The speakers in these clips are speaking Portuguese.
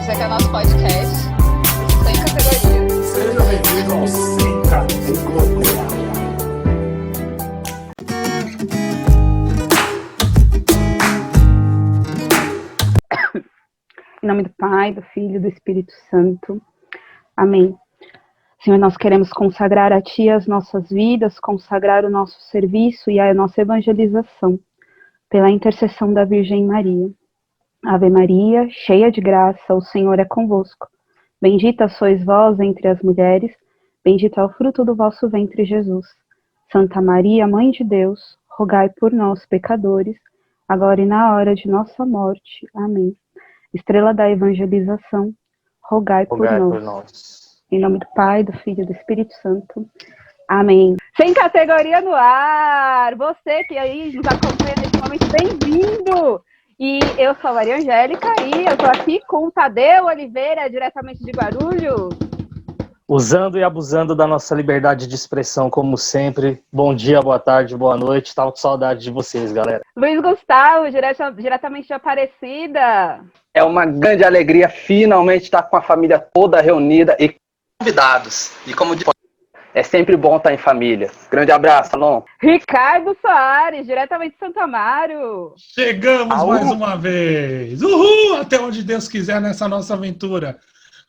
Esse aqui é o nosso podcast, sem categoria. Seja bem-vindo ao Sem Categoria. Em nome do Pai, do Filho e do Espírito Santo. Amém. Senhor, nós queremos consagrar a Ti as nossas vidas, consagrar o nosso serviço e a nossa evangelização, pela intercessão da Virgem Maria. Ave Maria, cheia de graça, o Senhor é convosco. Bendita sois vós entre as mulheres, bendito é o fruto do vosso ventre, Jesus. Santa Maria, Mãe de Deus, rogai por nós, pecadores, agora e na hora de nossa morte. Amém. Estrela da evangelização, rogai por nós. Em nome do Pai, do Filho e do Espírito Santo. Amém. Sem categoria no ar! Você que aí nos acompanha nesse momento, bem-vindo! E eu sou a Maria Angélica e eu estou aqui com o Tadeu Oliveira, diretamente de Guarulhos. Usando e abusando da nossa liberdade de expressão, como sempre. Bom dia, boa tarde, boa noite. Tava com saudade de vocês, galera. Luiz Gustavo, diretamente de Aparecida. É uma grande alegria finalmente estar com a família toda reunida e convidados. E como é sempre bom estar em família. Grande abraço, Alon. Ricardo Soares, diretamente de Santo Amaro. Chegamos mais uma vez. Uhul! Até onde Deus quiser nessa nossa aventura.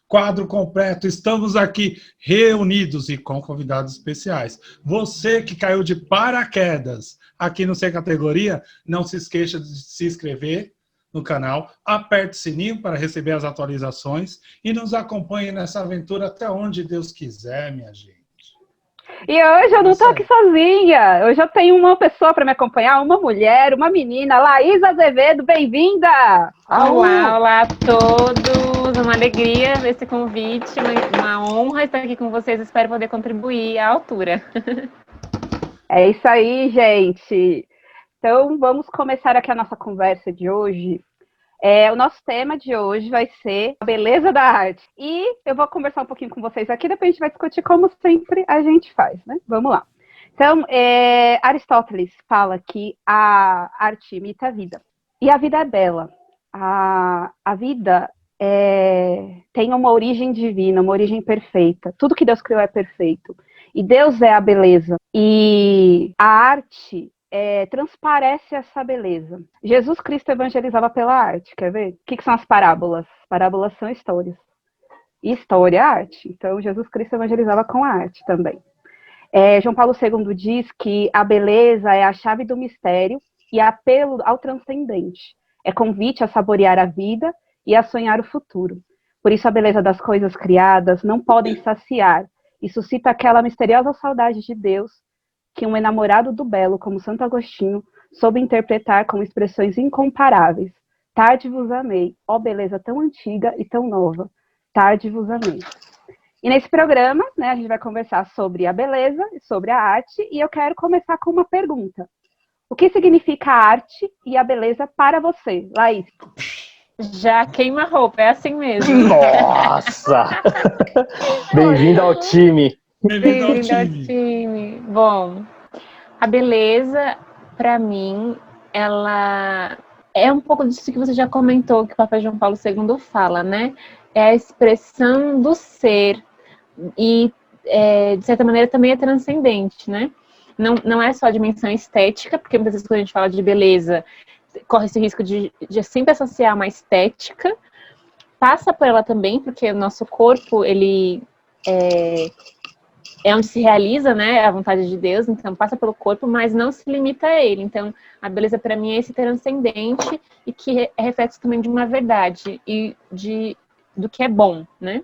Quadro completo, estamos aqui reunidos e com convidados especiais. Você que caiu de paraquedas aqui no Sem Categoria, não se esqueça de se inscrever no canal, aperte o sininho para receber as atualizações e nos acompanhe nessa aventura até onde Deus quiser, minha gente. E hoje eu não estou aqui sozinha, hoje eu tenho uma pessoa para me acompanhar, uma mulher, uma menina, Laís Azevedo, bem-vinda! Olá a todos, uma alegria esse convite, uma honra estar aqui com vocês, espero poder contribuir à altura. É isso aí, gente! Então vamos começar aqui a nossa conversa de hoje. O nosso tema de hoje vai ser a beleza da arte. E eu vou conversar um pouquinho com vocês aqui, depois a gente vai discutir como sempre a gente faz, né? Vamos lá. Então, Aristóteles fala que a arte imita a vida. E a vida é bela. A vida tem uma origem divina, uma origem perfeita. Tudo que Deus criou é perfeito. E Deus é a beleza. E a arte transparece essa beleza. Jesus Cristo evangelizava pela arte, quer ver? O que são as parábolas? Parábolas são histórias. E história é arte. Então, Jesus Cristo evangelizava com a arte também. João Paulo II diz que a beleza é a chave do mistério e apelo ao transcendente. É convite a saborear a vida e a sonhar o futuro. Por isso, a beleza das coisas criadas não podem saciar e suscita aquela misteriosa saudade de Deus que um enamorado do belo, como Santo Agostinho, soube interpretar com expressões incomparáveis. Tarde vos amei, ó beleza tão antiga e tão nova. Tarde vos amei. E nesse programa, né, a gente vai conversar sobre a beleza e sobre a arte, e eu quero começar com uma pergunta. O que significa a arte e a beleza para você, Laís? Já queima a roupa, é assim mesmo. Nossa! Bem-vindo ao time. Bem-vindo ao time. Bom, a beleza, para mim, ela é um pouco disso que você já comentou, que o Papa João Paulo II fala, né? É a expressão do ser e, de certa maneira, também é transcendente, né? Não é só a dimensão estética, porque muitas vezes quando a gente fala de beleza, corre esse risco de sempre associar uma estética, passa por ela também, porque o nosso corpo, ele é onde se realiza, né, a vontade de Deus, então passa pelo corpo, mas não se limita a ele. Então, a beleza para mim é esse transcendente e que é reflexo também de uma verdade e do que é bom, né?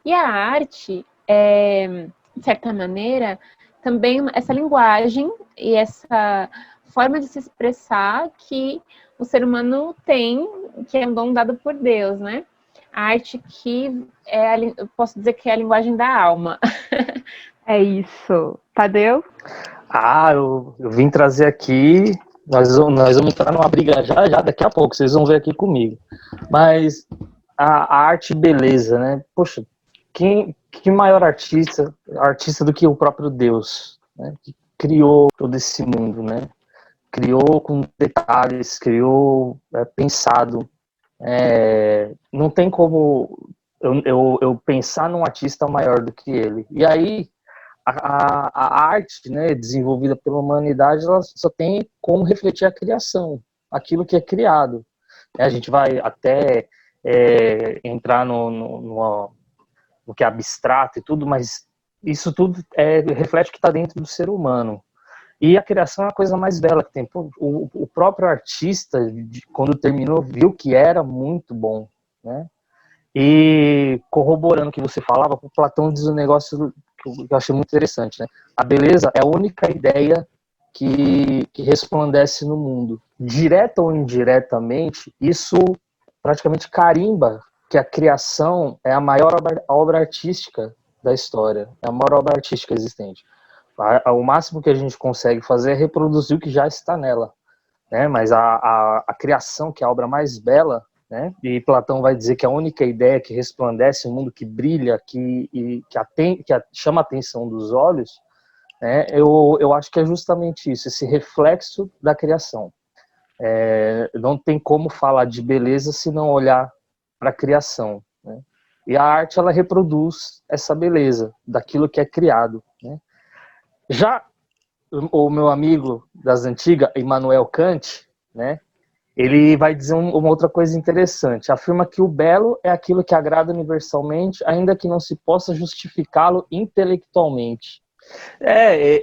E a arte, de certa maneira, também essa linguagem e essa forma de se expressar que o ser humano tem, que é um dom dado por Deus, né? A arte que eu posso dizer que é a linguagem da alma. É isso. Tadeu? Eu vim trazer aqui, nós vamos entrar numa briga já, daqui a pouco, vocês vão ver aqui comigo. Mas a arte e beleza, né? Poxa, que maior artista do que o próprio Deus, né? Que criou todo esse mundo, né? Criou com detalhes, criou pensado Não tem como eu pensar num artista maior do que ele. E aí, a arte, né, desenvolvida pela humanidade, ela só tem como refletir a criação, aquilo que é criado. A gente vai até entrar no que é abstrato e tudo, mas isso tudo reflete o que está dentro do ser humano. E a criação é a coisa mais bela que tem. O próprio artista, quando terminou, viu que era muito bom, né? E corroborando o que você falava, o Platão diz um negócio que eu achei muito interessante, né? A beleza é a única ideia que resplandece no mundo. Direta ou indiretamente, isso praticamente carimba que a criação é a maior obra artística da história, é a maior obra artística existente. O máximo que a gente consegue fazer é reproduzir o que já está nela, né? Mas a criação, que é a obra mais bela, né? E Platão vai dizer que a única ideia que resplandece, o mundo que brilha, que chama a atenção dos olhos, né? Eu acho que é justamente isso, esse reflexo da criação. Não tem como falar de beleza se não olhar para a criação, né? E a arte, ela reproduz essa beleza daquilo que é criado, né? Já o meu amigo das antigas, Immanuel Kant, né? Ele vai dizer uma outra coisa interessante. Afirma que o belo é aquilo que agrada universalmente, ainda que não se possa justificá-lo intelectualmente.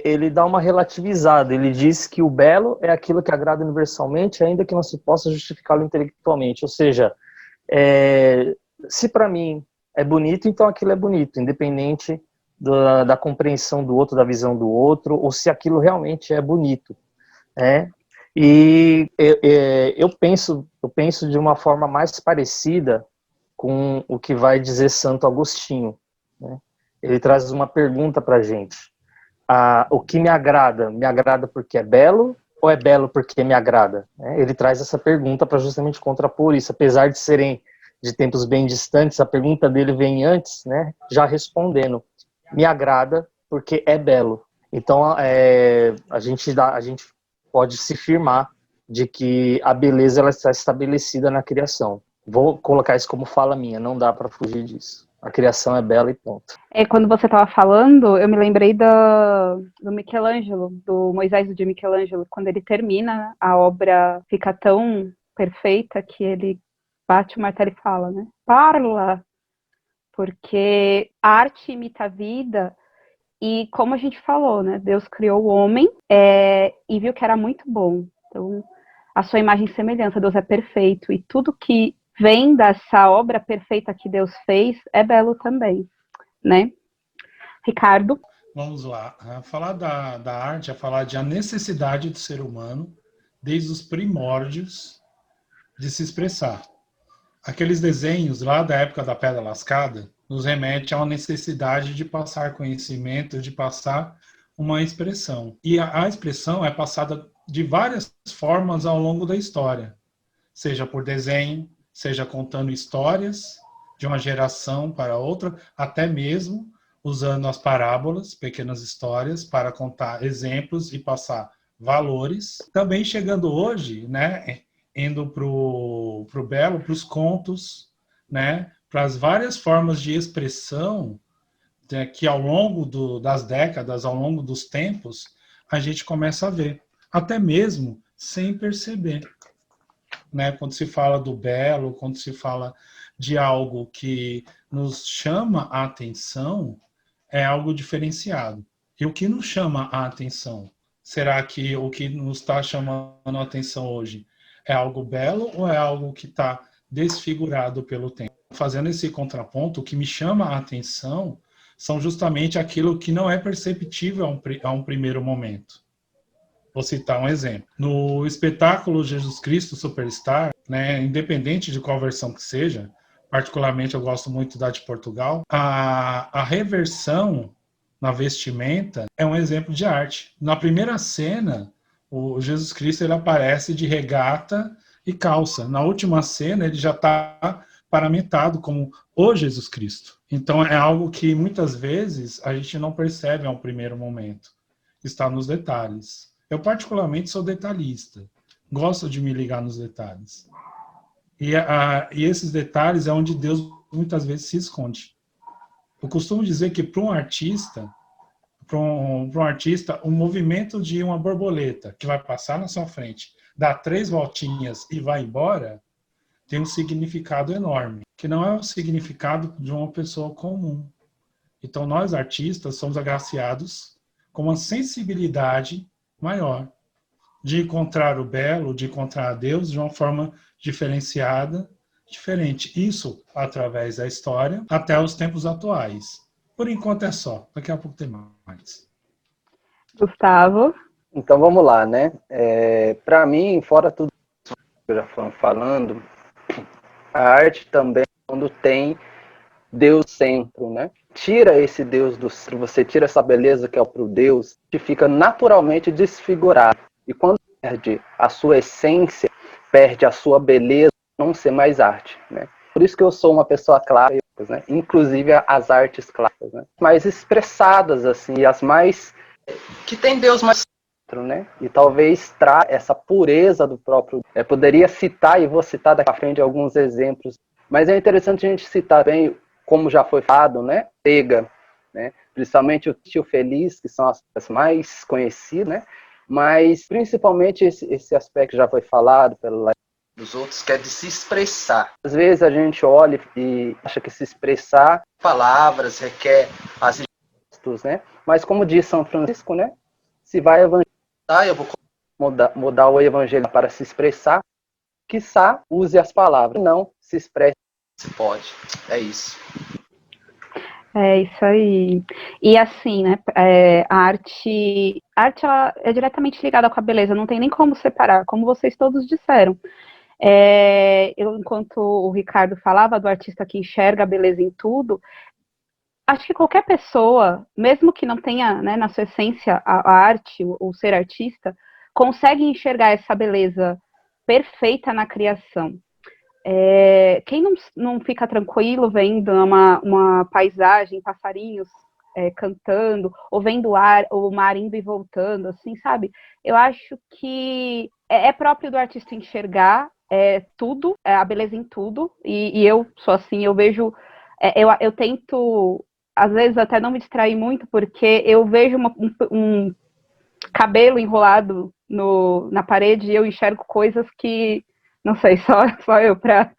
Ele dá uma relativizada. Ele diz que o belo é aquilo que agrada universalmente, ainda que não se possa justificá-lo intelectualmente. Ou seja, se para mim é bonito, então aquilo é bonito, independente da compreensão do outro, da visão do outro, ou se aquilo realmente é bonito, né? E eu penso de uma forma mais parecida com o que vai dizer Santo Agostinho, né? Ele traz uma pergunta para a gente. O que me agrada porque é belo ou é belo porque me agrada? Ele traz essa pergunta para justamente contrapor isso. Apesar de serem de tempos bem distantes, a pergunta dele vem antes, né? Já respondendo. Me agrada porque é belo. Então, a gente pode se firmar de que a beleza ela está estabelecida na criação. Vou colocar isso como fala minha, não dá para fugir disso. A criação é bela e ponto. Quando você estava falando, eu me lembrei do Michelangelo, do Moisés de Michelangelo, quando ele termina, a obra fica tão perfeita que ele bate o martelo e fala, né? Parla! Porque a arte imita a vida. E como a gente falou, né, Deus criou o homem e viu que era muito bom. Então, a sua imagem e semelhança, Deus é perfeito. E tudo que vem dessa obra perfeita que Deus fez é belo também, né? Ricardo? Vamos lá. Falar da arte é falar de a necessidade do ser humano, desde os primórdios, de se expressar. Aqueles desenhos lá da época da Pedra Lascada nos remete a uma necessidade de passar conhecimento, de passar uma expressão. E a expressão é passada de várias formas ao longo da história, seja por desenho, seja contando histórias de uma geração para outra, até mesmo usando as parábolas, pequenas histórias, para contar exemplos e passar valores. Também chegando hoje, né, indo para o belo, para os contos, né, para as várias formas de expressão, né, que ao longo das décadas, ao longo dos tempos, a gente começa a ver, até mesmo sem perceber, né? Quando se fala do belo, quando se fala de algo que nos chama a atenção, é algo diferenciado. E o que nos chama a atenção? Será que o que nos está chamando a atenção hoje é algo belo ou é algo que está desfigurado pelo tempo? Fazendo esse contraponto, o que me chama a atenção são justamente aquilo que não é perceptível a um primeiro momento. Vou citar um exemplo. No espetáculo Jesus Cristo Superstar, né, independente de qual versão que seja, particularmente eu gosto muito da de Portugal, a reversão na vestimenta é um exemplo de arte. Na primeira cena, o Jesus Cristo ele aparece de regata e calça. Na última cena, ele já está paramentado como o Jesus Cristo. Então, é algo que muitas vezes a gente não percebe a um primeiro momento. Está nos detalhes. Eu, particularmente, sou detalhista. Gosto de me ligar nos detalhes. E esses detalhes é onde Deus muitas vezes se esconde. Eu costumo dizer que para um artista, o movimento de uma borboleta que vai passar na sua frente, dá 3 voltinhas e vai embora, tem um significado enorme, que não é o significado de uma pessoa comum. Então, nós artistas somos agraciados com uma sensibilidade maior de encontrar o belo, de encontrar a Deus de uma forma diferenciada, diferente. Isso através da história até os tempos atuais. Por enquanto é só. Daqui a pouco tem mais. Gustavo? Então vamos lá, né? Para mim, fora tudo que já foram falando, a arte também, quando tem Deus centro, né? Tira esse Deus do centro, você tira essa beleza que é pro Deus, que fica naturalmente desfigurado. E quando perde a sua essência, perde a sua beleza, não ser mais arte, né? Por isso que eu sou uma pessoa clássica, né? Inclusive as artes clássicas, né? Mais expressadas, assim, as mais que tem Deus mais dentro, né? E talvez traz essa pureza do próprio. Poderia citar, e vou citar daqui a frente alguns exemplos, mas é interessante a gente citar bem, como já foi falado, né? Grega, né? Principalmente o Tio Feliz, que são as mais conhecidas, né? Mas principalmente esse aspecto já foi falado pelo dos outros, que é de se expressar. Às vezes a gente olha e acha que se expressar palavras requer as gestos, né? Mas como diz São Francisco, né? Se vai evangelizar, eu vou mudar o evangelho para se expressar, quiçá use as palavras, não se expresse, se pode. É isso. É isso aí. E assim, né, a arte ela é diretamente ligada com a beleza, não tem nem como separar, como vocês todos disseram. Enquanto o Ricardo falava do artista que enxerga a beleza em tudo, acho que qualquer pessoa, mesmo que não tenha, né, na sua essência a arte, o ser artista, consegue enxergar essa beleza perfeita na criação. Quem não fica tranquilo vendo uma paisagem, passarinhos cantando, ou vendo o mar indo e voltando, assim, sabe? Eu acho que é próprio do artista enxergar tudo, a beleza em tudo, e eu sou assim, eu vejo, eu tento, às vezes, até não me distrair muito, porque eu vejo um cabelo enrolado na parede e eu enxergo coisas que não sei, só eu para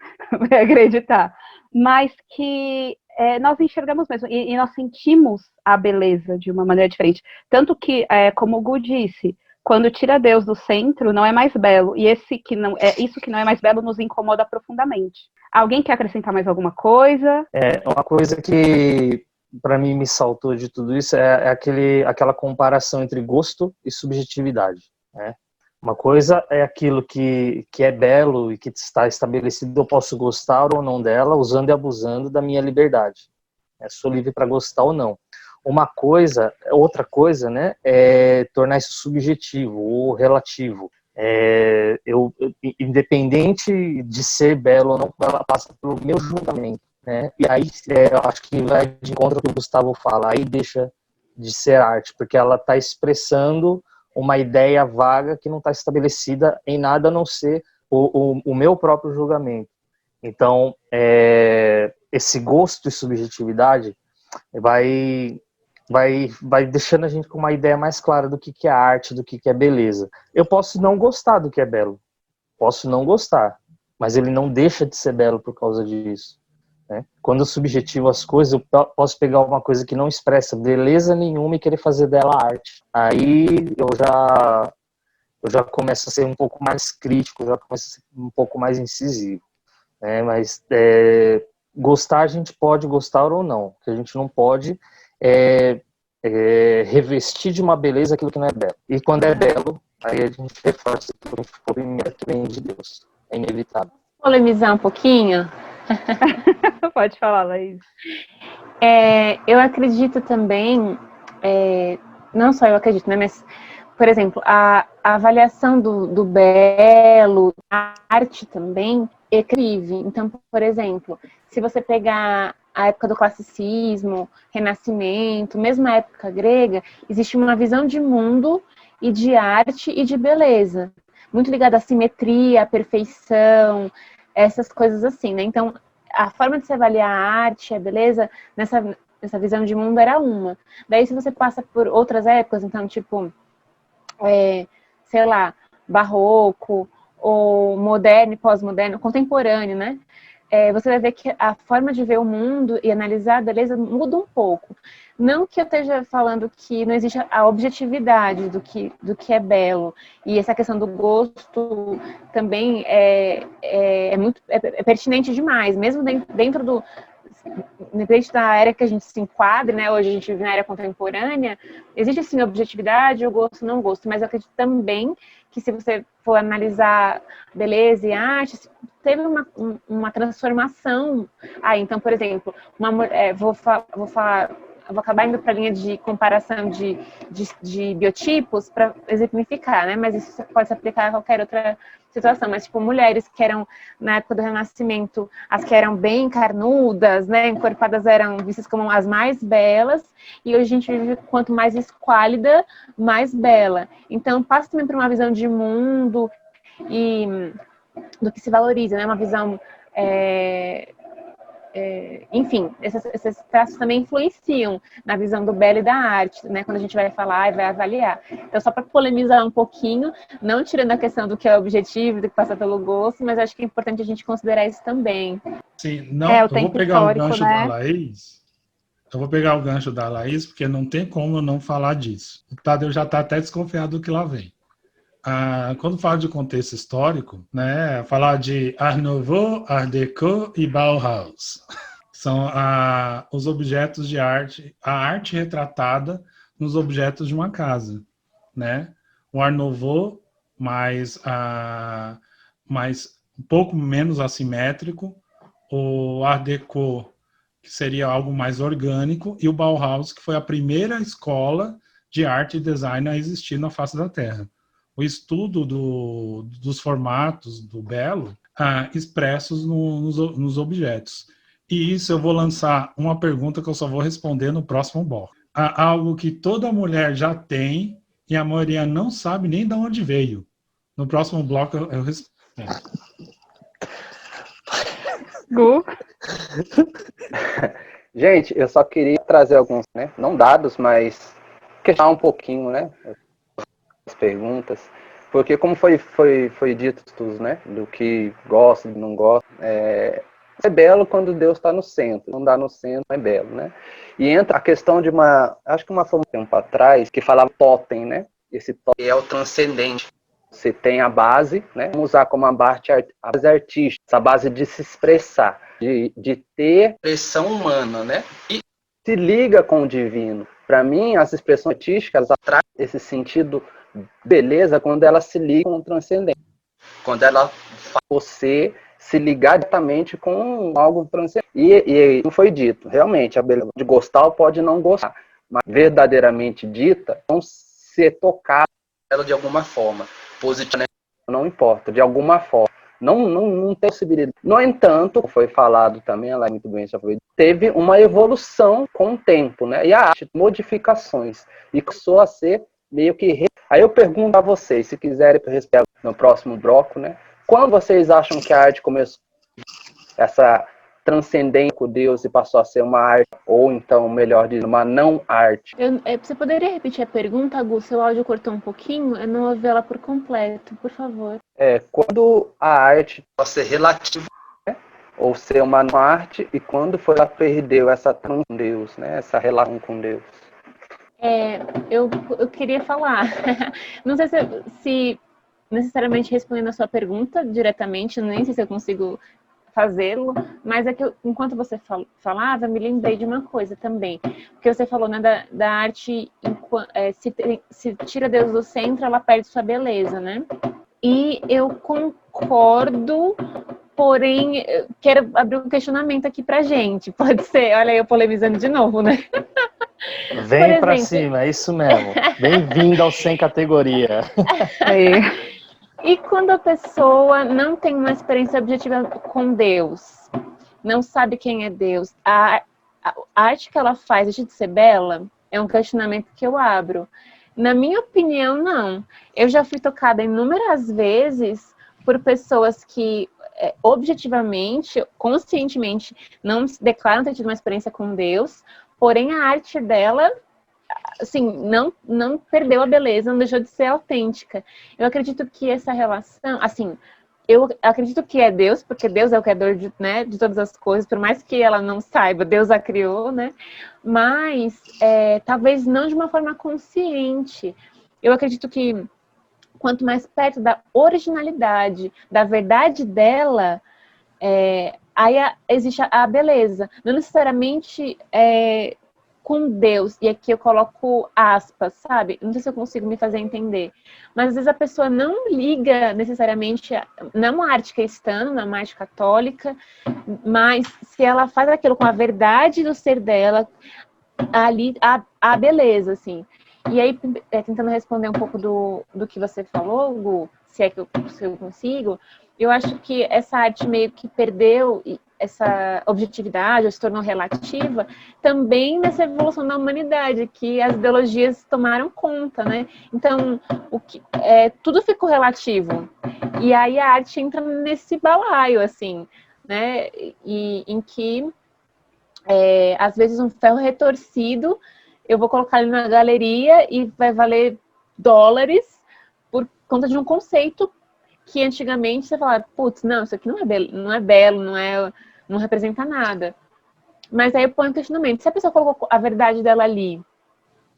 acreditar, mas que nós enxergamos mesmo, e nós sentimos a beleza de uma maneira diferente. Tanto que, como o Gu disse, quando tira Deus do centro, não é mais belo, e isso que não é mais belo nos incomoda profundamente. Alguém quer acrescentar mais alguma coisa? Uma coisa que, para mim, me saltou de tudo isso é aquela comparação entre gosto e subjetividade, né? Uma coisa é aquilo que é belo e que está estabelecido, eu posso gostar ou não dela, usando e abusando da minha liberdade. Sou livre para gostar ou não. Outra coisa, né, é tornar isso subjetivo ou relativo. Independente de ser belo ou não, ela passa pelo meu julgamento, né? E aí eu acho que vai de encontro ao que o Gustavo fala, aí deixa de ser arte, porque ela está expressando uma ideia vaga que não está estabelecida em nada a não ser o meu próprio julgamento. Então, esse gosto e subjetividade vai deixando a gente com uma ideia mais clara do que é arte, do que é beleza. Eu posso não gostar do que é belo, posso não gostar, mas ele não deixa de ser belo por causa disso, né? Quando eu subjetivo as coisas, eu posso pegar uma coisa que não expressa beleza nenhuma e querer fazer dela arte. Aí eu já começo a ser um pouco mais crítico, já começo a ser um pouco mais incisivo, né? Mas gostar a gente pode gostar ou não, o que a gente não pode revestir de uma beleza aquilo que não é belo. E quando é belo, aí a gente reforça aquilo que vem de Deus. É inevitável. Polemizar um pouquinho? Pode falar, Laís. Eu acredito também, não só eu acredito, né, mas, por exemplo, a avaliação do belo, a arte também é incrível. Então, por exemplo, se você pegar a época do classicismo, Renascimento, mesmo a época grega, existe uma visão de mundo e de arte e de beleza, muito ligada à simetria, à perfeição, essas coisas assim, né? Então, a forma de se avaliar a arte, a beleza, nessa visão de mundo era uma. Daí, se você passa por outras épocas, então, tipo, sei lá, barroco, ou moderno e pós-moderno, contemporâneo, né? Você vai ver que a forma de ver o mundo e analisar a beleza muda um pouco. Não que eu esteja falando que não existe a objetividade do que é belo. E essa questão do gosto também é pertinente demais. Mesmo dentro da era que a gente se enquadra, né? Hoje a gente vive na era contemporânea, existe sim objetividade, o gosto não gosto. Mas eu acredito também que se você for analisar beleza e arte, teve uma transformação. Então, por exemplo, vou acabar indo para a linha de comparação de biotipos para exemplificar, né? Mas isso pode se aplicar a qualquer outra situação. Mas, tipo, mulheres que eram, na época do Renascimento, as que eram bem carnudas, né? Encorpadas eram vistas como as mais belas. E hoje a gente vive quanto mais esquálida, mais bela. Então, passa também por uma visão de mundo e do que se valoriza, né? Uma visão... enfim, esses traços também influenciam na visão do belo e da arte, né? Quando a gente vai falar e vai avaliar. Então, só para polemizar um pouquinho, não tirando a questão do que é objetivo, do que passa pelo gosto, mas acho que é importante a gente considerar isso também. Sim, não, eu vou pegar o gancho né? da Laís. Eu vou pegar o gancho da Laís, porque não tem como eu não falar disso. O Tadeu já está até desconfiado do que lá vem. Quando fala de contexto histórico, né, falar de Art Nouveau, Art Deco e Bauhaus. São os objetos de arte, a arte retratada nos objetos de uma casa, né? O Art Nouveau, mais um pouco menos assimétrico, o Art Deco, que seria algo mais orgânico, e o Bauhaus, que foi a primeira escola de arte e design a existir na face da Terra. O estudo dos formatos do belo expressos nos objetos. E isso eu vou lançar uma pergunta que eu só vou responder no próximo bloco. Algo que toda mulher já tem e a maioria não sabe nem de onde veio. No próximo bloco eu respondo. Gu? Gente, eu só queria trazer alguns, né? Não dados, mas questionar um pouquinho, né? As perguntas, porque como foi dito, né, do que gosta, do não gosta, é belo quando Deus está no centro, não dá no centro, é belo, né? E entra a questão de acho que uma forma tempo atrás, que falava totem, né? Esse totem é o transcendente. Você tem a base, né? Vamos usar como a base artística, essa base de se expressar, de ter expressão humana, né? E se liga com o divino. Para mim, as expressões artísticas atraem esse sentido beleza quando ela se liga com o transcendente. Quando ela faz você se ligar diretamente com algo transcendente. E não foi dito, realmente, a beleza de gostar ou pode não gostar, mas verdadeiramente dita, não ser tocado ela de alguma forma. Positiva, não importa, de alguma forma. Não tem possibilidade. No entanto, foi falado também, ela muito bem já foi, teve uma evolução com o tempo, né? E a arte, modificações. E começou a ser meio que... Aí eu pergunto a vocês, se quiserem responder no próximo bloco, né? Quando vocês acham que a arte começou essa transcendência com Deus e passou a ser uma arte, ou então, melhor dizendo, uma não arte? Você poderia repetir a pergunta, Gu? Seu áudio cortou um pouquinho, eu não ouvi ela por completo, por favor. Quando a arte pode ser relativa, né? Ou ser uma não arte, e quando foi ela perdeu essa com Deus, né? Essa relação com Deus? Eu queria falar, não sei se necessariamente respondendo a sua pergunta diretamente, nem sei se eu consigo fazê-lo, mas é que enquanto você falava, me lembrei de uma coisa também, porque você falou, né, da arte, se tira Deus do centro, ela perde sua beleza, né? E eu concordo, porém, quero abrir um questionamento aqui pra gente, pode ser? Olha eu polemizando de novo, né? Vem pra cima, é isso mesmo. Bem-vindo ao Sem Categoria. E quando a pessoa não tem uma experiência objetiva com Deus, não sabe quem é Deus, a arte que ela faz deixa de ser bela? É um questionamento que eu abro. Na minha opinião, não. Eu já fui tocada inúmeras vezes por pessoas que objetivamente, conscientemente, não declaram ter tido uma experiência com Deus, porém a arte dela, assim, não perdeu a beleza, não deixou de ser autêntica. Eu acredito que essa relação, assim, eu acredito que é Deus, porque Deus é o criador de, né, de todas as coisas, por mais que ela não saiba, Deus a criou, né? Mas talvez não de uma forma consciente. Eu acredito que quanto mais perto da originalidade, da verdade dela, aí existe a beleza. Não necessariamente com Deus, e aqui eu coloco aspas, sabe? Não sei se eu consigo me fazer entender. Mas às vezes a pessoa não liga necessariamente, não é uma arte cristã, não é uma arte católica, mas se ela faz aquilo com a verdade do ser dela, ali a beleza, assim. E aí, tentando responder um pouco do que você falou, Gu, se eu consigo, eu acho que essa arte meio que perdeu essa objetividade, ou se tornou relativa, também nessa evolução da humanidade, que as ideologias tomaram conta, né? Então, tudo ficou relativo. E aí a arte entra nesse balaio, assim, né? E em que, às vezes, um ferro retorcido, eu vou colocar ele na galeria e vai valer dólares por conta de um conceito que antigamente você falava, putz, não, isso aqui não é belo, não representa nada. Mas aí eu ponho um questionamento, se a pessoa colocou a verdade dela ali,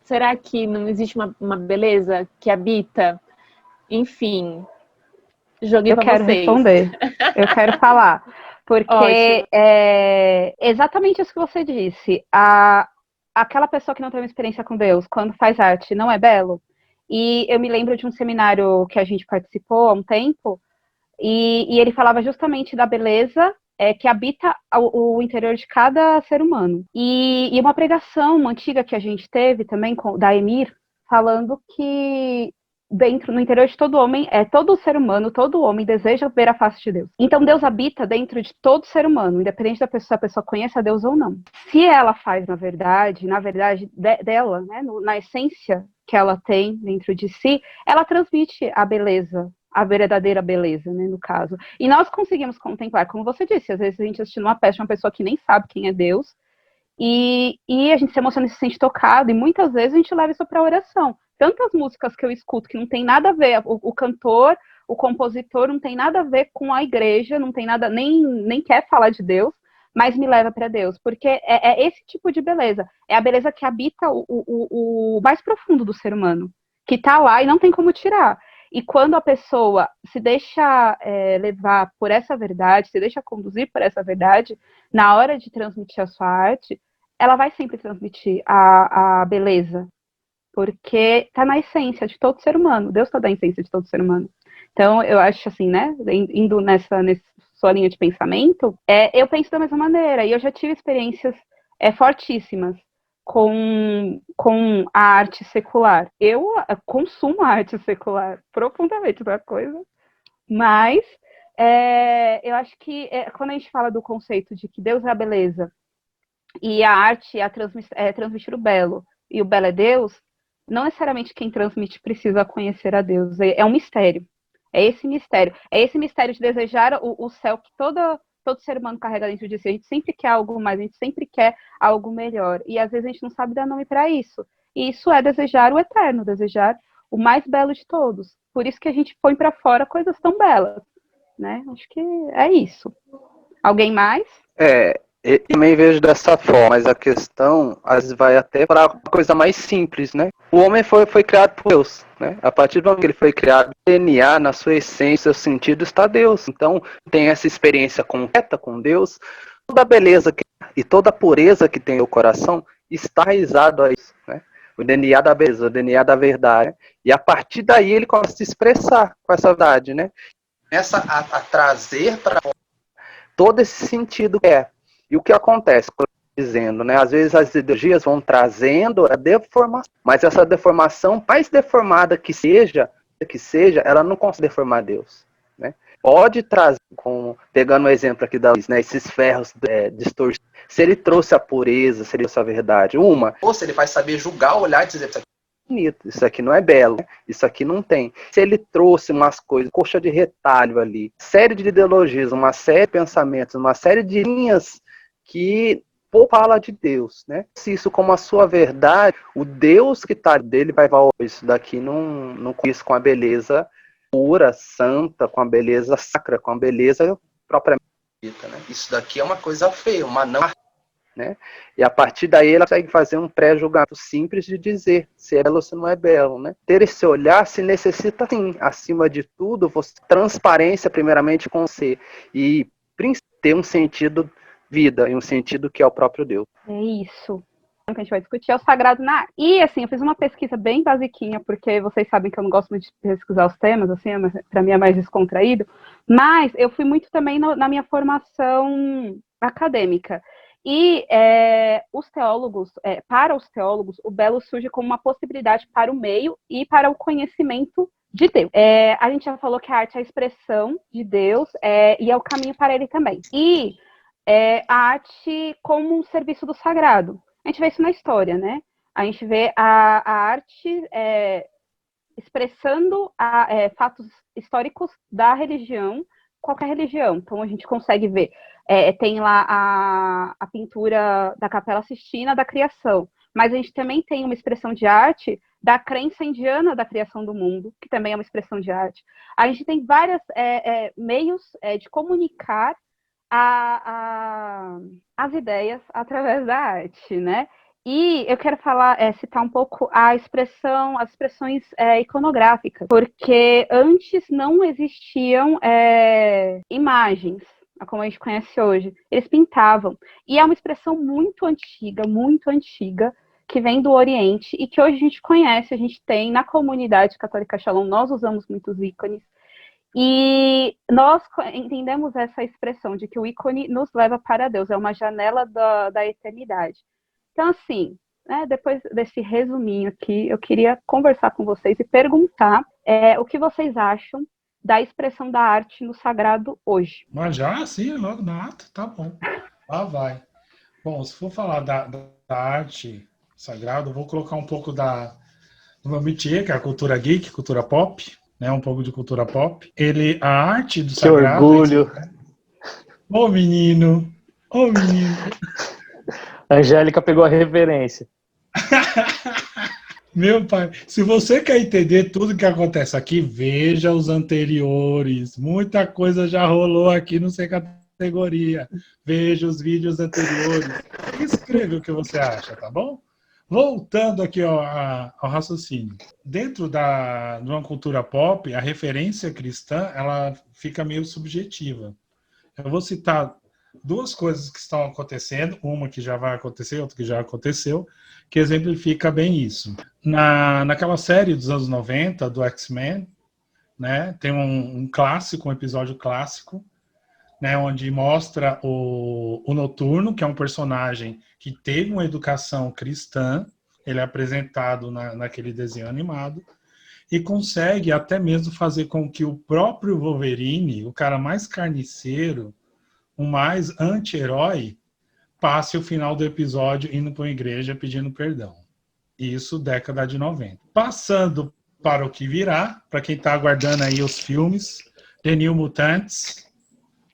será que não existe uma beleza que habita? Enfim, joguei para vocês. Eu quero responder, eu quero falar, porque é exatamente isso que você disse, aquela pessoa que não tem uma experiência com Deus, quando faz arte, não é belo? E eu me lembro de um seminário que a gente participou há um tempo, e ele falava justamente da beleza que habita o interior de cada ser humano. E uma pregação antiga que a gente teve também, da Emir, falando que no interior de todo homem, todo ser humano, todo homem deseja ver a face de Deus. Então Deus habita dentro de todo ser humano, independente da pessoa, se a pessoa conhece a Deus ou não. Se ela faz, na verdade dela, né, na essência que ela tem dentro de si, ela transmite a beleza, a verdadeira beleza, né, no caso. E nós conseguimos contemplar, como você disse, às vezes a gente assiste uma peça de uma pessoa que nem sabe quem é Deus, e a gente se emociona e se sente tocado, e muitas vezes a gente leva isso para a oração. Tantas músicas que eu escuto que não tem nada a ver, o cantor, o compositor não tem nada a ver com a igreja, não tem nada, nem quer falar de Deus, mas me leva para Deus, porque é esse tipo de beleza, é a beleza que habita o mais profundo do ser humano, que está lá e não tem como tirar. E quando a pessoa se deixa levar por essa verdade, se deixa conduzir por essa verdade, na hora de transmitir a sua arte, ela vai sempre transmitir a beleza, porque está na essência de todo ser humano. Deus está na essência de todo ser humano. Então, eu acho assim, né, indo nessa sua linha de pensamento, eu penso da mesma maneira, e eu já tive experiências fortíssimas com a arte secular. Eu consumo a arte secular profundamente da coisa, mas eu acho que quando a gente fala do conceito de que Deus é a beleza e a arte é transmitir o belo, e o belo é Deus, não necessariamente quem transmite precisa conhecer a Deus. É um mistério. É esse mistério. É esse mistério de desejar o céu que todo ser humano carrega dentro de si. A gente sempre quer algo mais, a gente sempre quer algo melhor. E às vezes a gente não sabe dar nome para isso. E isso é desejar o eterno, desejar o mais belo de todos. Por isso que a gente põe para fora coisas tão belas, né? Acho que é isso. Alguém mais? Eu também vejo dessa forma, mas a questão às vezes vai até para uma coisa mais simples, né? O homem foi criado por Deus, né? A partir do momento que ele foi criado, o DNA, na sua essência, o sentido está Deus. Então, tem essa experiência concreta com Deus, toda a beleza e toda a pureza que tem o coração está enraizado a isso, né? O DNA da beleza, o DNA da verdade. E a partir daí ele começa a se expressar com essa verdade, né? Começa a trazer para todo esse sentido que é. E o que acontece? Dizendo, né? Às vezes as ideologias vão trazendo a deformação, mas essa deformação, mais deformada que seja, ela não consegue deformar Deus, né? Pode trazer, pegando o exemplo aqui da Luiz, né? Esses ferros distorcidos. Se ele trouxe a pureza, se ele trouxe a verdade, ou se ele vai saber julgar, olhar e dizer, bonito, isso aqui não é belo, isso aqui não tem. Se ele trouxe umas coisas, coxa de retalho ali, série de ideologias, uma série de pensamentos, uma série de linhas que fala de Deus, né? Se isso como a sua verdade, o Deus que está dele vai falar, isso daqui não condiz com a beleza pura, santa, com a beleza sacra, com a beleza propriamente dita, né? Isso daqui é uma coisa feia, uma não, né? E a partir daí ela consegue fazer um pré-julgamento simples de dizer se é belo ou se não é belo, né? Ter esse olhar se necessita, sim, acima de tudo, transparência primeiramente com você e ter um sentido vida, e um sentido que é o próprio Deus. É isso. O que a gente vai discutir é o sagrado na arte. E, assim, eu fiz uma pesquisa bem basiquinha, porque vocês sabem que eu não gosto muito de pesquisar os temas, assim, para mim é mais descontraído, mas eu fui muito também na minha formação acadêmica. E os teólogos, para os teólogos, o belo surge como uma possibilidade para o meio e para o conhecimento de Deus. A gente já falou que a arte é a expressão de Deus e é o caminho para ele também. E a arte como um serviço do sagrado. A gente vê isso na história, né? A gente vê a arte expressando fatos históricos da religião, qualquer religião. Então, a gente consegue ver, tem lá a pintura da Capela Sistina da criação, mas a gente também tem uma expressão de arte da crença indiana da criação do mundo, que também é uma expressão de arte. A gente tem vários meios de comunicar as ideias através da arte, né? E eu quero citar um pouco as expressões iconográficas, porque antes não existiam imagens, como a gente conhece hoje. Eles pintavam. E é uma expressão muito antiga, que vem do Oriente e que hoje a gente conhece, a gente tem na comunidade católica Shalom, nós usamos muitos ícones. E nós entendemos essa expressão de que o ícone nos leva para Deus, é uma janela da eternidade. Então, assim, depois desse resuminho aqui, eu queria conversar com vocês e perguntar o que vocês acham da expressão da arte no sagrado hoje. Mas já, sim, logo na ata, tá bom. Lá vai. Bom, se for falar da arte sagrada, eu vou colocar um pouco do meu métier, que é a cultura geek, cultura pop, né, um pouco de cultura pop. A arte do sagrado... Que orgulho! Ô menino! A Angélica pegou a referência. Meu pai, se você quer entender tudo que acontece aqui, veja os anteriores. Muita coisa já rolou aqui no Sem Categoria. Veja os vídeos anteriores. Escreva o que você acha, tá bom? Voltando aqui ao raciocínio. Dentro de uma cultura pop, a referência cristã ela fica meio subjetiva. Eu vou citar duas coisas que estão acontecendo, uma que já vai acontecer, outra que já aconteceu, que exemplifica bem isso. Naquela série dos anos 90, do X-Men, né, tem um clássico, um episódio clássico, né, onde mostra o Noturno, que é um personagem que teve uma educação cristã, ele é apresentado naquele desenho animado, e consegue até mesmo fazer com que o próprio Wolverine, o cara mais carniceiro, o mais anti-herói, passe o final do episódio indo para uma igreja pedindo perdão. Isso, década de 90. Passando para o que virá, para quem está aguardando aí os filmes, The New Mutants,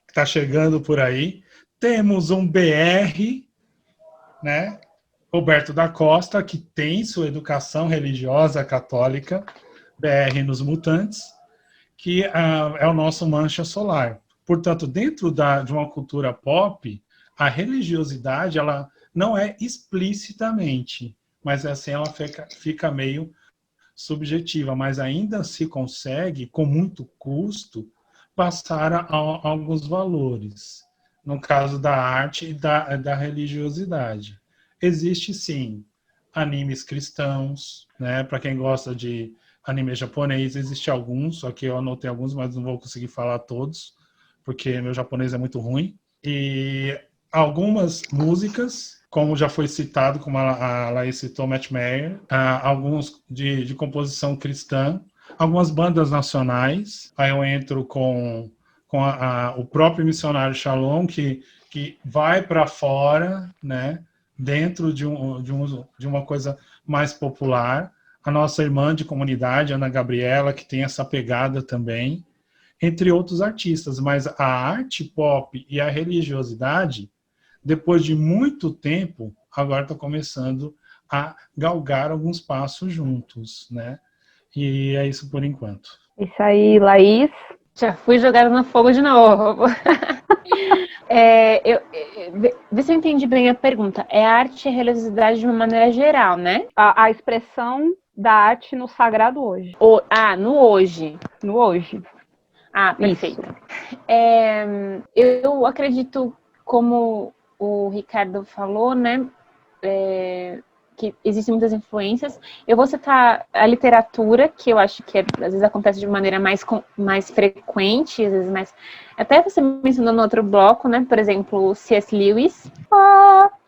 que está chegando por aí. Temos um BR, né? Roberto da Costa, que tem sua educação religiosa católica, BR nos Mutantes, que é o nosso Mancha Solar. Portanto, dentro de uma cultura pop, a religiosidade ela não é explicitamente, mas assim ela fica meio subjetiva, mas ainda se consegue, com muito custo, passar a alguns valores. No caso da arte e da religiosidade. Existe, sim, animes cristãos, né? Para quem gosta de anime japonês, existe alguns, só que eu anotei alguns, mas não vou conseguir falar todos, porque meu japonês é muito ruim. E algumas músicas, como já foi citado, como a Laís citou, Matt Mayer, alguns de composição cristã, algumas bandas nacionais, aí eu entro com o próprio Missionário Shalom, que vai para fora, né, dentro de uma coisa mais popular. a nossa irmã de comunidade, Ana Gabriela, que tem essa pegada também, entre outros artistas. Mas a arte pop e a religiosidade, depois de muito tempo, agora está começando a galgar alguns passos juntos, né? E é isso por enquanto. Isso aí, Laís. Já fui jogada no fogo de novo. Vê se eu entendi bem a pergunta. É arte e religiosidade de uma maneira geral, né? A expressão da arte no sagrado hoje. No hoje. No hoje. Perfeito. Eu acredito, como o Ricardo falou, né? Que existem muitas influências. Eu vou citar a literatura, que eu acho que às vezes acontece de maneira mais frequente, às vezes mais... Até você mencionou no outro bloco, né? Por exemplo, C.S. Lewis.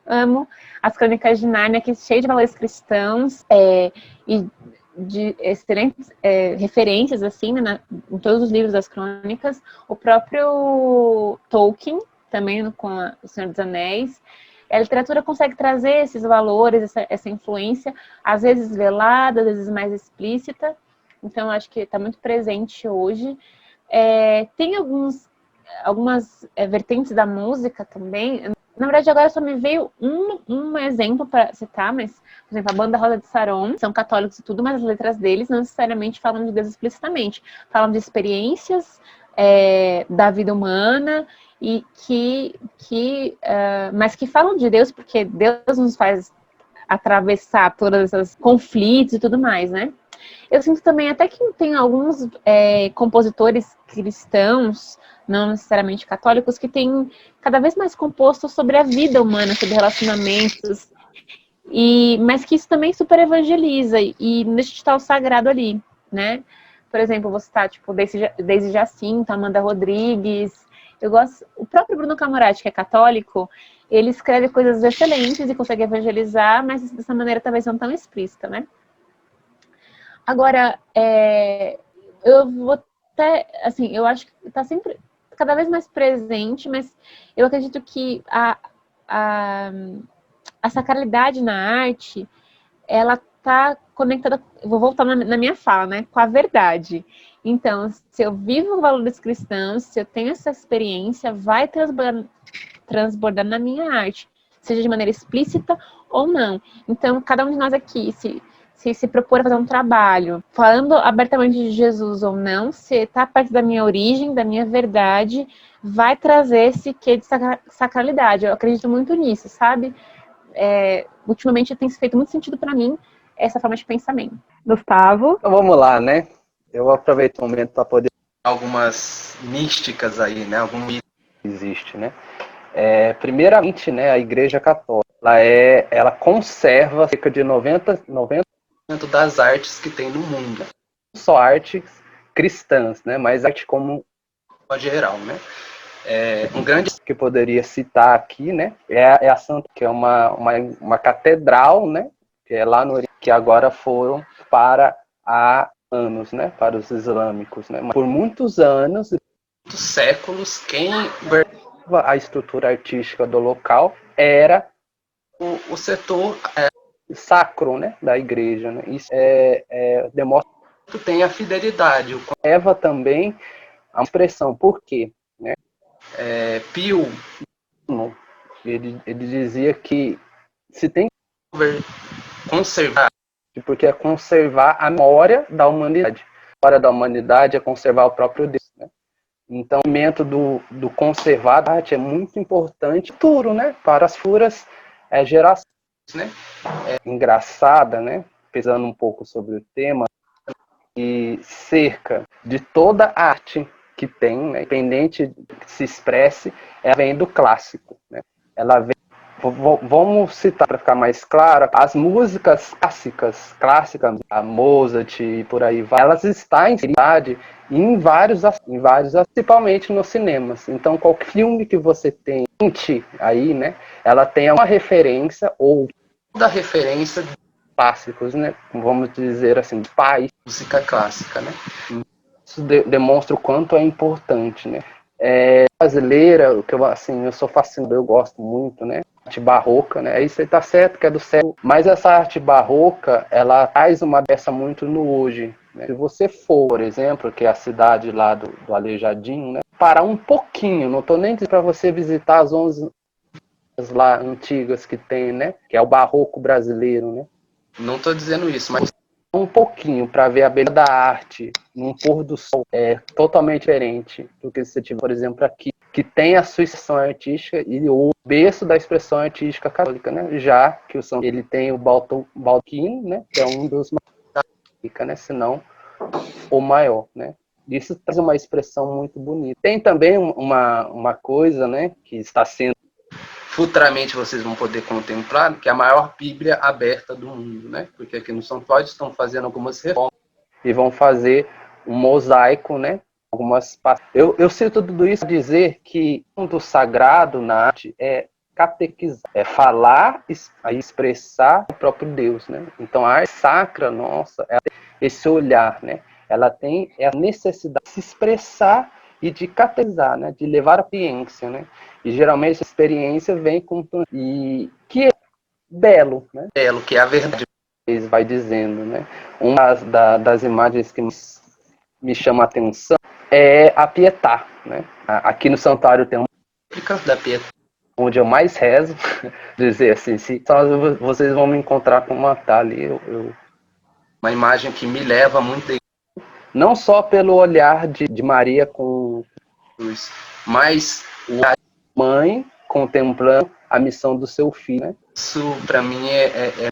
Amo. As Crônicas de Nárnia, que é cheio de valores cristãos e de excelentes referências, assim, né, em todos os livros das crônicas. O próprio Tolkien, também com O Senhor dos Anéis. A literatura consegue trazer esses valores, essa influência, às vezes velada, às vezes mais explícita. Então, acho que está muito presente hoje. Tem algumas vertentes da música também. Na verdade, agora só me veio um exemplo para citar, mas, por exemplo, a banda Rosa de Saron, são católicos e tudo, mas as letras deles não necessariamente falam de Deus explicitamente. Falam de experiências da vida humana, mas que falam de Deus, porque Deus nos faz atravessar todos esses conflitos e tudo mais, né? Eu sinto também até que tem alguns compositores cristãos, não necessariamente católicos, que têm cada vez mais composto sobre a vida humana, sobre relacionamentos, mas que isso também super evangeliza e não deixa de estar o sagrado ali, né? Por exemplo, você tá, tipo, Daisy Jacinto, Amanda Rodrigues. Eu gosto. O próprio Bruno Camorati, que é católico, ele escreve coisas excelentes e consegue evangelizar, mas dessa maneira talvez não tão explícita, né? Agora, eu vou até, assim, eu acho que está sempre cada vez mais presente, mas eu acredito que a sacralidade na arte, ela está conectada, vou voltar na minha fala, né, com a verdade. Então, se eu vivo valores cristãos, se eu tenho essa experiência, vai transbordar na minha arte, seja de maneira explícita ou não. Então, cada um de nós aqui, se propor a fazer um trabalho, falando abertamente de Jesus ou não, se está perto da minha origem, da minha verdade, vai trazer esse quê de sacralidade. Eu acredito muito nisso, sabe? Ultimamente tem feito muito sentido para mim essa forma de pensamento. Gustavo? Então vamos lá, né? Eu aproveito o momento para poder algumas místicas aí, né? Algum mito que existe, né? Primeiramente, né, a Igreja Católica, ela conserva cerca de 90% das artes que tem no mundo. Não só artes cristãs, né, mas arte como geral, né? Um grande que poderia citar aqui, né, é a Santa, que é uma catedral, né, que é lá no Oriente, que agora foram para anos, né, para os islâmicos, né? Mas por muitos anos, muitos séculos, quem a estrutura artística do local era o setor sacro, né, da igreja, né? Isso demonstra que tem a fidelidade. Leva também a expressão, por quê? Né? Pio, ele dizia que se tem que conservar, porque é conservar a memória da humanidade. A memória da humanidade é conservar o próprio Deus, né? Então, o movimento do conservar a arte é muito importante, futuro, né, para as futuras gerações, né? Engraçada, né, pesando um pouco sobre o tema, e cerca de toda a arte que tem, né, independente que se expresse, ela vem do clássico, né? Ela vem, vamos citar para ficar mais claro, as músicas clássicas, a Mozart e por aí vai, elas estão em vários, principalmente nos cinemas. Então, qualquer filme que você tem aí, né, ela tem uma referência ou toda referência de clássicos, né, vamos dizer assim, de país, música clássica, né. Isso demonstra o quanto é importante, né. Brasileira, que eu sou fascinado, eu gosto muito, né, arte barroca, né? Isso aí tá certo que é do século, mas essa arte barroca, ela traz uma peça muito no hoje, né? Se você for, por exemplo, que é a cidade lá do Aleijadinho, né? Parar um pouquinho, não tô nem dizendo para você visitar as 11 lá antigas que tem, né? Que é o barroco brasileiro, né? Não tô dizendo isso, mas um pouquinho para ver a beleza da arte num pôr do sol é totalmente diferente do que você tiver, por exemplo, aqui, que tem a sua expressão artística e o berço da expressão artística católica, né? Já que o São ele tem o baldaquino, né? Que é um dos mais, né? Se não o maior, né? Isso traz uma expressão muito bonita. Tem também uma coisa, né? Que está sendo futuramente vocês vão poder contemplar, que é a maior Bíblia aberta do mundo, né? Porque aqui no São Paulo estão fazendo algumas reformas e vão fazer um mosaico, né? Eu cito tudo isso para dizer que o sagrado na arte é catequizar, é falar e expressar o próprio Deus, né? Então a arte sacra nossa, ela tem esse olhar, né? Ela tem a necessidade de se expressar e de catequizar, né? De levar a experiência, né? E geralmente essa experiência vem com e que é belo, né? Belo, que é a verdade, vai dizendo, né? Uma das imagens que me chama a atenção é a Pietà, né? Aqui no santuário tem uma da Pietà, onde eu mais rezo, dizer assim, se vocês vão me encontrar com uma ali, uma imagem que me leva muito, não só pelo olhar de Maria com Jesus, mas o olhar de mãe contemplando a missão do seu filho, né? Isso para mim é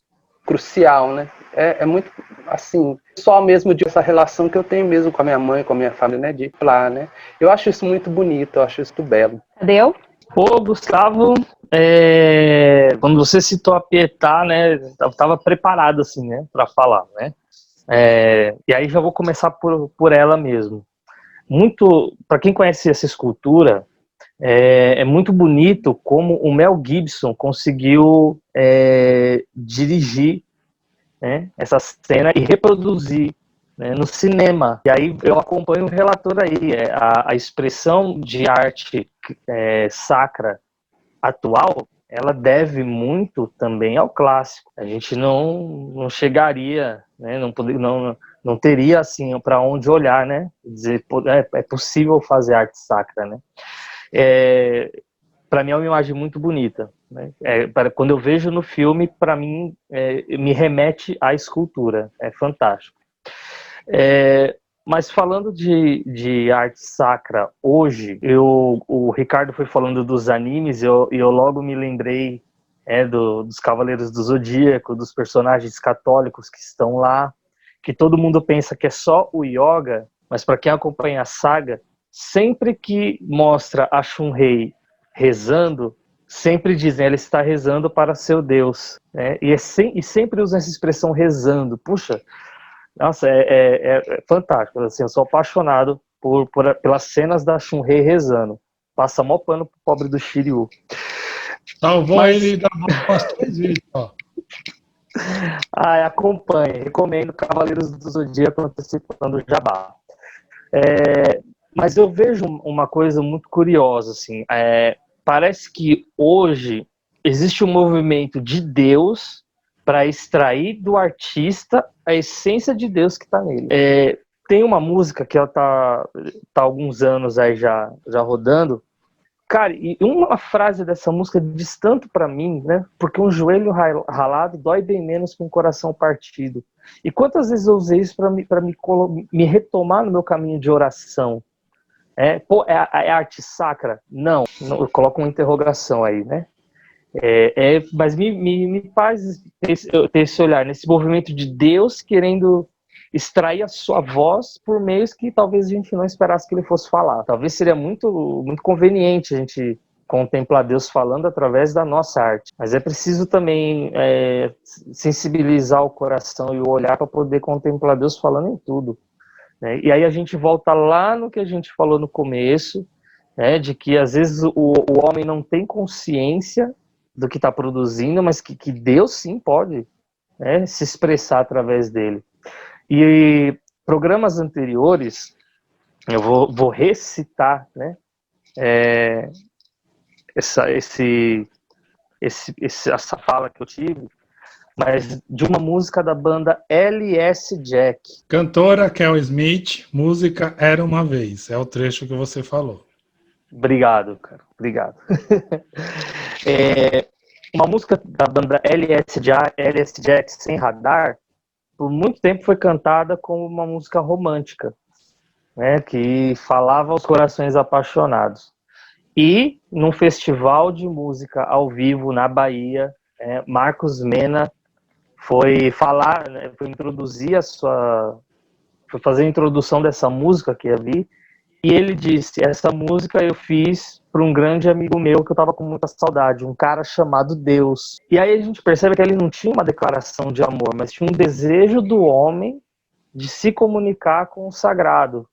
crucial, né? É muito assim, só mesmo de essa relação que eu tenho mesmo com a minha mãe, com a minha família, né? De lá, né? Eu acho isso muito bonito, eu acho isso muito belo. Cadê eu? Pô, Gustavo, quando você citou a Pietà, né, eu estava preparado assim, né, para falar, né, e aí já vou começar por ela mesmo. Muito, para quem conhece essa escultura, é muito bonito como o Mel Gibson conseguiu dirigir, né, essa cena e reproduzir, né, no cinema. E aí eu acompanho o relator aí, a expressão de arte sacra atual, ela deve muito também ao clássico. A gente não chegaria, né, não teria assim para onde olhar, né, dizer é possível fazer arte sacra, né. Para mim é uma imagem muito bonita, né? Quando eu vejo no filme, para mim me remete à escultura, é fantástico. Mas falando de arte sacra hoje, o Ricardo foi falando dos animes e eu logo me lembrei dos Cavaleiros do Zodíaco, dos personagens católicos que estão lá, que todo mundo pensa que é só o yoga, mas para quem acompanha a saga, sempre que mostra a Shunrei rezando, sempre dizem, ela está rezando para seu Deus, né? E sempre usam essa expressão rezando. Puxa, nossa, é fantástico, assim, eu sou apaixonado pelas cenas da Shunrei rezando. Passa mó pano pro pobre do Shiryu. Salvou ele da mão umas 3 vezes, ó. Acompanhe, recomendo Cavaleiros do Zodíaco antecipando o Jabá. Mas eu vejo uma coisa muito curiosa, assim, parece que hoje existe um movimento de Deus para extrair do artista a essência de Deus que está nele. Tem uma música que ela tá há alguns anos aí já rodando. Cara, e uma frase dessa música diz tanto para mim, né? Porque um joelho ralado dói bem menos que um coração partido. E quantas vezes eu usei isso para me retomar no meu caminho de oração? É arte sacra? Não, eu coloco uma interrogação aí, né? Mas me faz ter esse olhar, nesse movimento de Deus querendo extrair a sua voz por meios que talvez a gente não esperasse que ele fosse falar. Talvez seria muito, muito conveniente a gente contemplar Deus falando através da nossa arte. Mas é preciso também sensibilizar o coração e o olhar para poder contemplar Deus falando em tudo, né? E aí a gente volta lá no que a gente falou no começo, né, de que às vezes o homem não tem consciência do que está produzindo, mas que Deus sim pode, né, se expressar através dele. E programas anteriores, eu vou recitar, né, esse essa fala que eu tive, mas de uma música da banda LS Jack. Cantora Kel Smith, música Era Uma Vez. É o trecho que você falou. Obrigado, cara. Obrigado. Uma música da banda LS Jack, Sem Radar, por muito tempo foi cantada como uma música romântica, né, que falava aos corações apaixonados. E, num festival de música ao vivo na Bahia, Marcos Mena foi falar, né, foi fazer a introdução dessa música que havia, e ele disse: essa música eu fiz para um grande amigo meu que eu estava com muita saudade, um cara chamado Deus. E aí a gente percebe que ele não tinha uma declaração de amor, mas tinha um desejo do homem de se comunicar com o sagrado.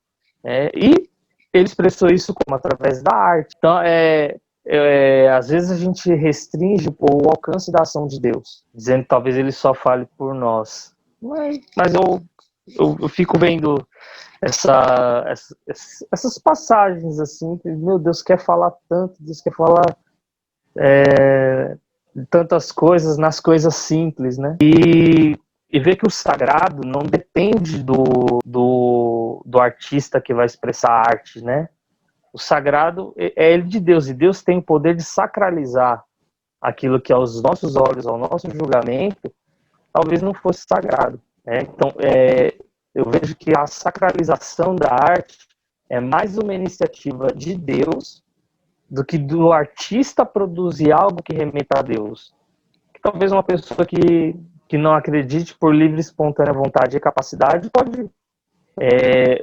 E ele expressou isso como através da arte. Então, às vezes a gente restringe o alcance da ação de Deus, dizendo que talvez ele só fale por nós. Mas eu fico vendo essas passagens assim, que, meu Deus, quer falar tanto, Deus quer falar tantas coisas nas coisas simples, né? E ver que o sagrado não depende do artista que vai expressar a arte, né? O sagrado é ele de Deus, e Deus tem o poder de sacralizar aquilo que aos nossos olhos, ao nosso julgamento, talvez não fosse sagrado, né? Então, eu vejo que a sacralização da arte é mais uma iniciativa de Deus do que do artista produzir algo que remeta a Deus. Que talvez uma pessoa que não acredite, por livre e espontânea vontade e capacidade, pode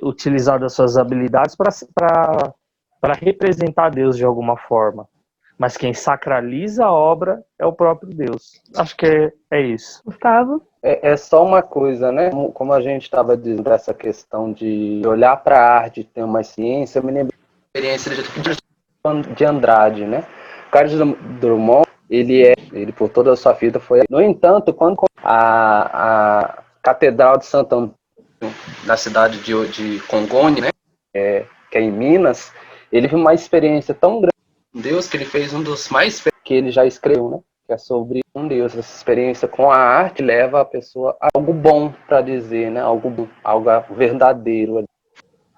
utilizar das suas habilidades para representar Deus de alguma forma. Mas quem sacraliza a obra é o próprio Deus. Acho que é isso. Gustavo? É só uma coisa, né? Como a gente estava dizendo, essa questão de olhar para a arte, ter uma ciência, eu me lembro da experiência de Andrade, né? O Carlos Drummond, ele por toda a sua vida foi... No entanto, quando a Catedral de Santo Antônio, na cidade de Congonhas, né? Que é em Minas, ele viu uma experiência tão grande com Deus que ele fez um dos mais que ele já escreveu, né? Que é sobre um Deus. Essa experiência com a arte leva a pessoa a algo bom para dizer, né? Algo verdadeiro.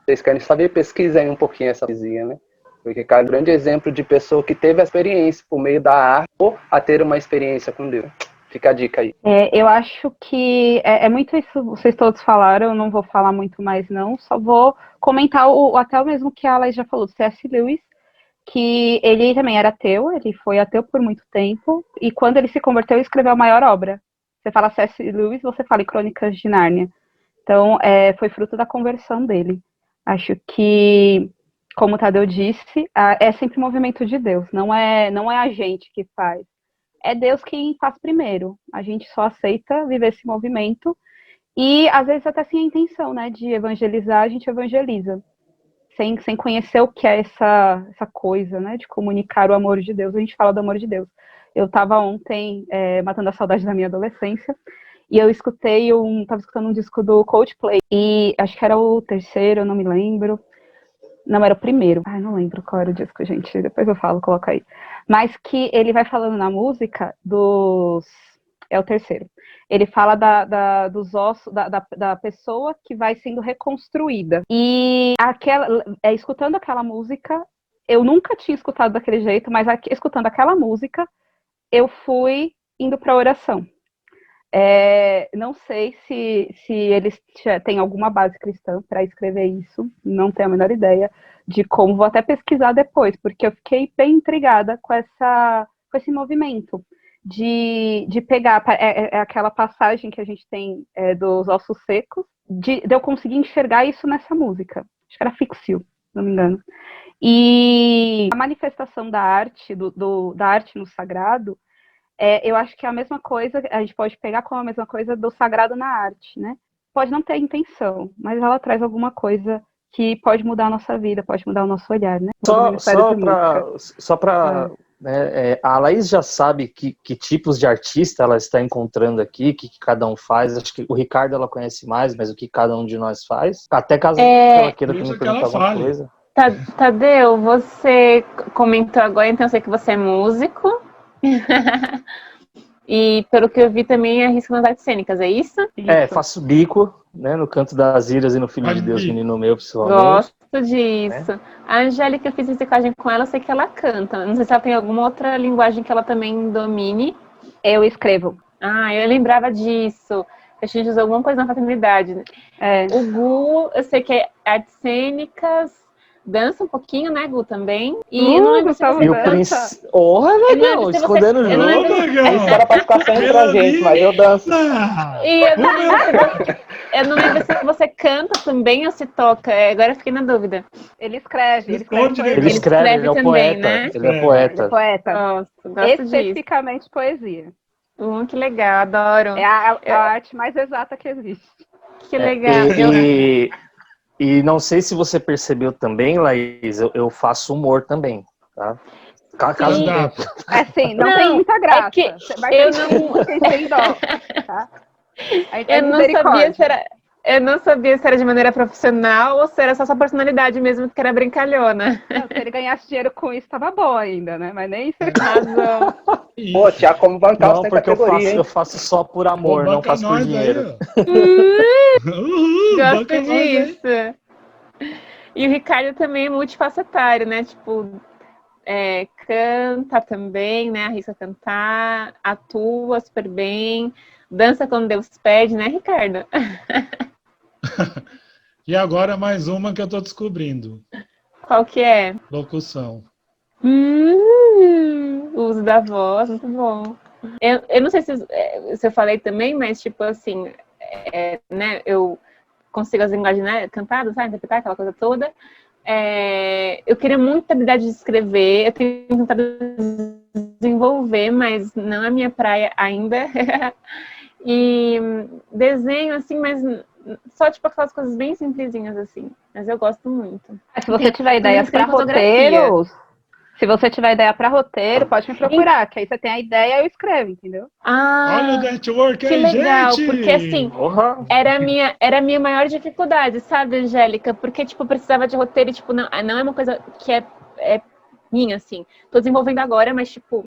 Vocês querem saber? Pesquisem um pouquinho essa poesia, né? Porque é um grande exemplo de pessoa que teve a experiência por meio da arte ou a ter uma experiência com Deus. Fica a dica aí. Eu acho que é muito isso, vocês todos falaram, eu não vou falar muito mais não, só vou comentar até o mesmo que a Laís já falou, C.S. Lewis, que ele também era ateu, ele foi ateu por muito tempo, e quando ele se converteu, ele escreveu a maior obra. Você fala C.S. Lewis, você fala em Crônicas de Nárnia. Então, foi fruto da conversão dele. Acho que, como o Tadeu disse, é sempre movimento de Deus, não é a gente que faz. É Deus quem faz primeiro. A gente só aceita viver esse movimento, e às vezes até sem a intenção, né, de evangelizar, a gente evangeliza. Sem conhecer o que é essa coisa, né, de comunicar o amor de Deus. A gente fala do amor de Deus. Eu estava ontem matando a saudade da minha adolescência, e eu estava escutando um disco do Coldplay, e acho que era o terceiro, eu não me lembro. Não, era o primeiro. Ai, não lembro qual era o disco, gente. Depois eu falo, coloca aí. Mas que ele vai falando na música dos... É o terceiro. Ele fala dos ossos, da pessoa que vai sendo reconstruída. E escutando aquela música, eu nunca tinha escutado daquele jeito, mas escutando aquela música, eu fui indo para a oração. Não sei se eles têm alguma base cristã para escrever isso, não tenho a menor ideia de como, vou até pesquisar depois, porque eu fiquei bem intrigada com esse movimento de pegar aquela passagem que a gente tem dos ossos secos, de eu conseguir enxergar isso nessa música. Acho que era Fixio, se não me engano. E a manifestação da arte, da arte no sagrado, eu acho que é a mesma coisa, a gente pode pegar como a mesma coisa do sagrado na arte, né? Pode não ter intenção, mas ela traz alguma coisa que pode mudar a nossa vida, pode mudar o nosso olhar, né? Só para a Laís já sabe que tipos de artista ela está encontrando aqui, que cada um faz. Acho que o Ricardo ela conhece mais, mas o que cada um de nós faz. Até caso ela queira me perguntar alguma coisa. Tadeu, você comentou agora, então eu sei que você é músico, E pelo que eu vi também arrisca nas artes cênicas, é isso? Faço bico, né, no Canto das Iras e no Filho de Deus, Menino Meu, principalmente. Gosto disso. A Angélica, eu fiz reciclagem com ela, eu sei que ela canta. Não sei se ela tem alguma outra linguagem que ela também domine. Eu escrevo. Ah, eu lembrava disso. A gente usou alguma coisa na fraternidade. O Gu, eu sei que é artes cênicas, dança um pouquinho, né, Gu, também? E eu não lembro se você E o canta. Prince... Porra, Negão, escondendo o jogo. Isso era pra ficar só entre a gente, mas eu danço. E eu não lembro se você canta também ou se toca. Agora eu fiquei na dúvida. Ele escreve. Ele escreve, ele é o também, poeta. né? Ele é poeta. Gosto Especificamente disso. Poesia. Que legal, adoro. É a arte mais exata que existe. Que legal. E não sei se você percebeu também, Laís, eu faço humor também, tá? Assim, não tem muita graça. É que mas eu tem dó, tá? Eu não sabia se era de maneira profissional ou se era só sua personalidade mesmo, que era brincalhona. Não, se ele ganhasse dinheiro com isso, tava bom ainda, né? Mas nem isso. Razão. Pô, Tiago, como bancar não, sem porque categoria, eu faço só por amor, não faço por dinheiro. Gosto disso. E o Ricardo também é multifacetário, né? Tipo, canta também, né? Arrisca cantar, atua super bem, dança quando Deus pede, né, Ricardo? E agora mais uma que eu tô descobrindo. Qual que é? Locução. O uso da voz, muito bom. Eu não sei se eu falei também, mas tipo assim, né, eu consigo as linguagens, né, cantar, dançar, interpretar, aquela coisa toda. Eu queria muito a habilidade de escrever, eu tenho tentado desenvolver, mas não é minha praia ainda. E desenho, assim, mas só tipo aquelas coisas bem simplesinhas, assim. Mas eu gosto muito. Se você tiver ideias para roteiros, pode me procurar, que aí você tem a ideia e eu escrevo, entendeu? Olha o network aí, que legal, gente! porque assim, era a minha maior dificuldade, sabe, Angélica? Porque, tipo, eu precisava de roteiro e, tipo, não é uma coisa que é minha, assim. Tô desenvolvendo agora, mas, tipo,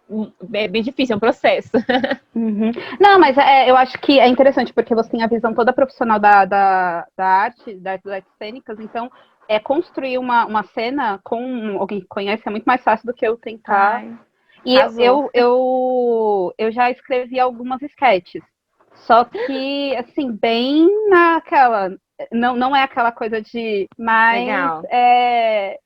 é bem difícil, é um processo. Uhum. Não, mas eu acho que é interessante, porque você tem a visão toda profissional da arte, das artes cênicas, então construir uma cena com alguém que conhece é muito mais fácil do que eu tentar. Ai, e eu já escrevi algumas sketches, só que, assim, bem naquela... Não é aquela coisa de... Mas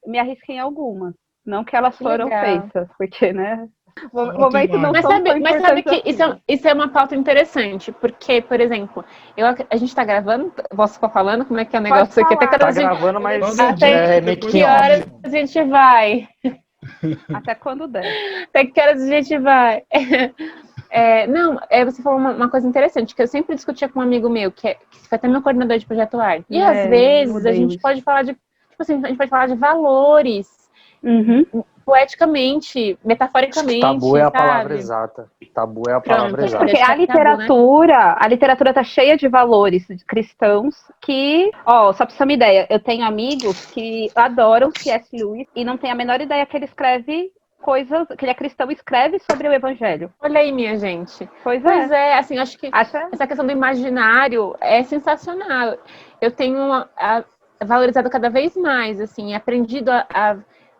me arrisquei em algumas. Não que elas foram feitas, porque, né? Momentos não são tão mas sabe que assim. isso é uma pauta interessante, porque, por exemplo, a gente tá gravando, posso ficar falando como é que é o negócio aqui? Até tá gravando, mas até que horas a gente vai? Até quando der. Até que horas a gente vai? Você falou uma coisa interessante, que eu sempre discutia com um amigo meu, que foi até meu coordenador de projeto arte. E às vezes a gente pode falar de, tipo assim, a gente pode falar de valores. Uhum. Poeticamente, metaforicamente. Tabu é a palavra exata. Tabu é a palavra exata. Porque a literatura tá cheia de valores cristãos que, só pra você ter uma ideia, eu tenho amigos que adoram C.S. Lewis e não tem a menor ideia que ele escreve coisas, que ele é cristão e escreve sobre o evangelho. Olha aí, minha gente. Pois é, assim, acho que essa questão do imaginário é sensacional. Eu tenho valorizado cada vez mais, assim, aprendido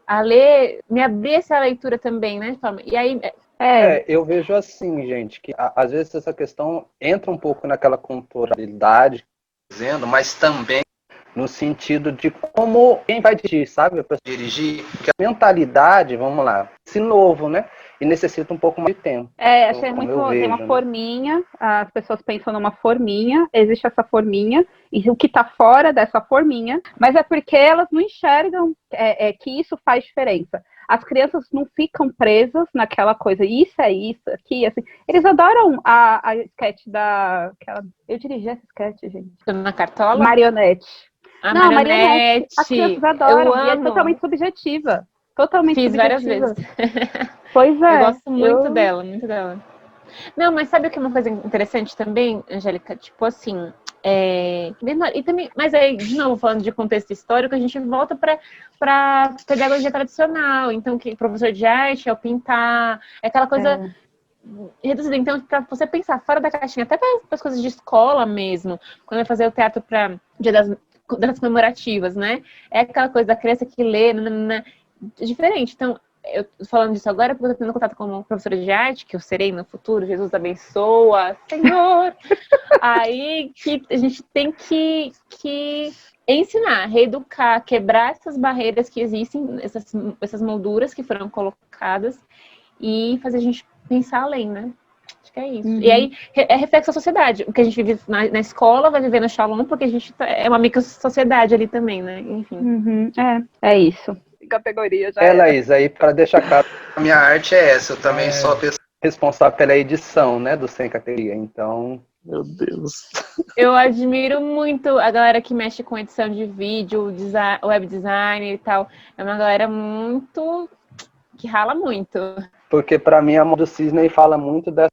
a ler, me abrir essa leitura também, né? E aí... eu vejo assim, gente, que às vezes essa questão entra um pouco naquela culturalidade, dizendo, mas também no sentido de como quem vai dirigir, sabe? Dirigir, porque a mentalidade, vamos lá, esse novo, né? E necessita um pouco mais de tempo. Achei muito bom. Tem uma forminha, as pessoas pensam numa forminha, existe essa forminha, e o que está fora dessa forminha, mas é porque elas não enxergam que isso faz diferença. As crianças não ficam presas naquela coisa, isso é isso, aqui, assim. Eles adoram a sketch eu dirigi essa sketch, gente. Na Cartola? Marionete. Não, Marionete. As crianças adoram, e é totalmente subjetiva. Fiz várias vezes. Pois é. Eu gosto muito dela, muito dela. Não, mas sabe o que é uma coisa interessante também, Angélica? Tipo assim, E também, mas aí, de novo, falando de contexto histórico, a gente volta para pedagogia tradicional. Então, que professor de arte é o pintar, é aquela coisa reduzida. Então, para você pensar fora da caixinha, até para as coisas de escola mesmo, quando vai fazer o teatro para Dia das comemorativas, né? É aquela coisa da criança que lê, diferente. Então, eu tô falando disso agora porque eu tô tendo contato com uma professora de arte, que eu serei no futuro, Jesus abençoa, Senhor! Aí que a gente tem que ensinar, reeducar, quebrar essas barreiras que existem, essas molduras que foram colocadas e fazer a gente pensar além, né? Acho que é isso. E aí é reflexo da sociedade. O que a gente vive na escola vai viver no Shalom, porque a gente é uma micro-sociedade ali também, né? Enfim. É isso. Categoria já Laís, aí para deixar claro, a minha arte é essa. Eu também sou responsável pela edição, né, do Sem Categoria. Então, Meu Deus. Eu admiro muito a galera que mexe com edição de vídeo, web design e tal. É uma galera que rala muito. porque para mim a mão do Cisne fala muito dessa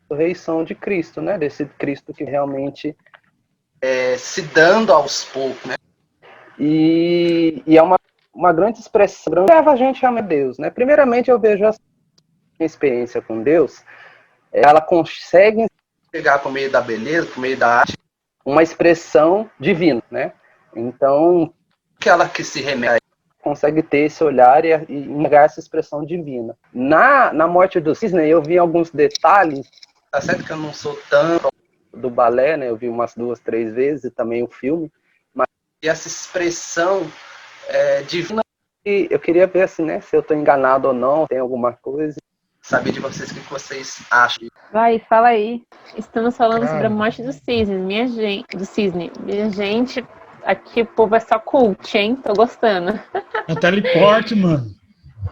ressurreição de Cristo, né? Desse Cristo que realmente se dando aos poucos, né? E é uma grande expressão que leva a gente a amar Deus, né? Primeiramente, eu vejo a minha experiência com Deus, ela consegue chegar por meio da beleza, por meio da arte, uma expressão divina, né? Então, aquela que se remete consegue ter esse olhar e enxergar essa expressão divina. Na morte do Cisne, eu vi alguns detalhes, tá certo que eu não sou tanto do balé, né? Eu vi umas 2, 3 vezes, e também o filme, mas essa expressão divina, e eu queria ver assim, né, se eu estou enganado ou não, tem alguma coisa. Saber de vocês o que vocês acham. Vai, fala aí. Estamos falando sobre a morte do Cisne, minha gente. Aqui o povo é só cult, hein? Tô gostando. É teleporte, mano.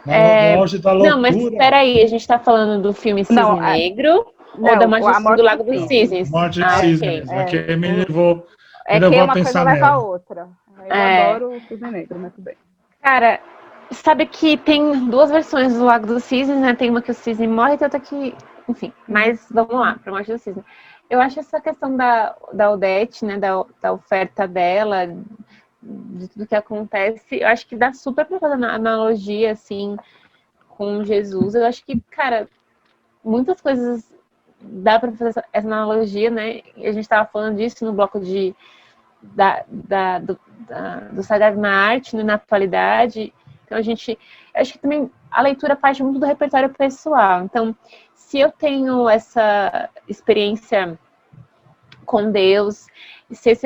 No auge da loucura. Não, mas peraí, a gente tá falando do filme Cisne Negro ou da morte do Lago dos Cisnes? Morte do Cisne. Que me levou que a uma pensar coisa leva a nela. outra. Eu adoro o Cisne Negro, mas tudo bem. Cara, sabe que tem 2 versões do Lago dos Cisnes, né? Tem uma que o cisne morre e tem outra que... Enfim, mas vamos lá, pra morte do cisne. Eu acho essa questão da Odete, né? Da oferta dela, de tudo que acontece, eu acho que dá super pra fazer analogia, assim, com Jesus. Eu acho que, cara, muitas coisas dá pra fazer essa analogia, né? E a gente tava falando disso no bloco do Sagrado na Arte, né, na atualidade. Então, acho que também a leitura parte muito do repertório pessoal. Então, se eu tenho essa experiência com Deus, se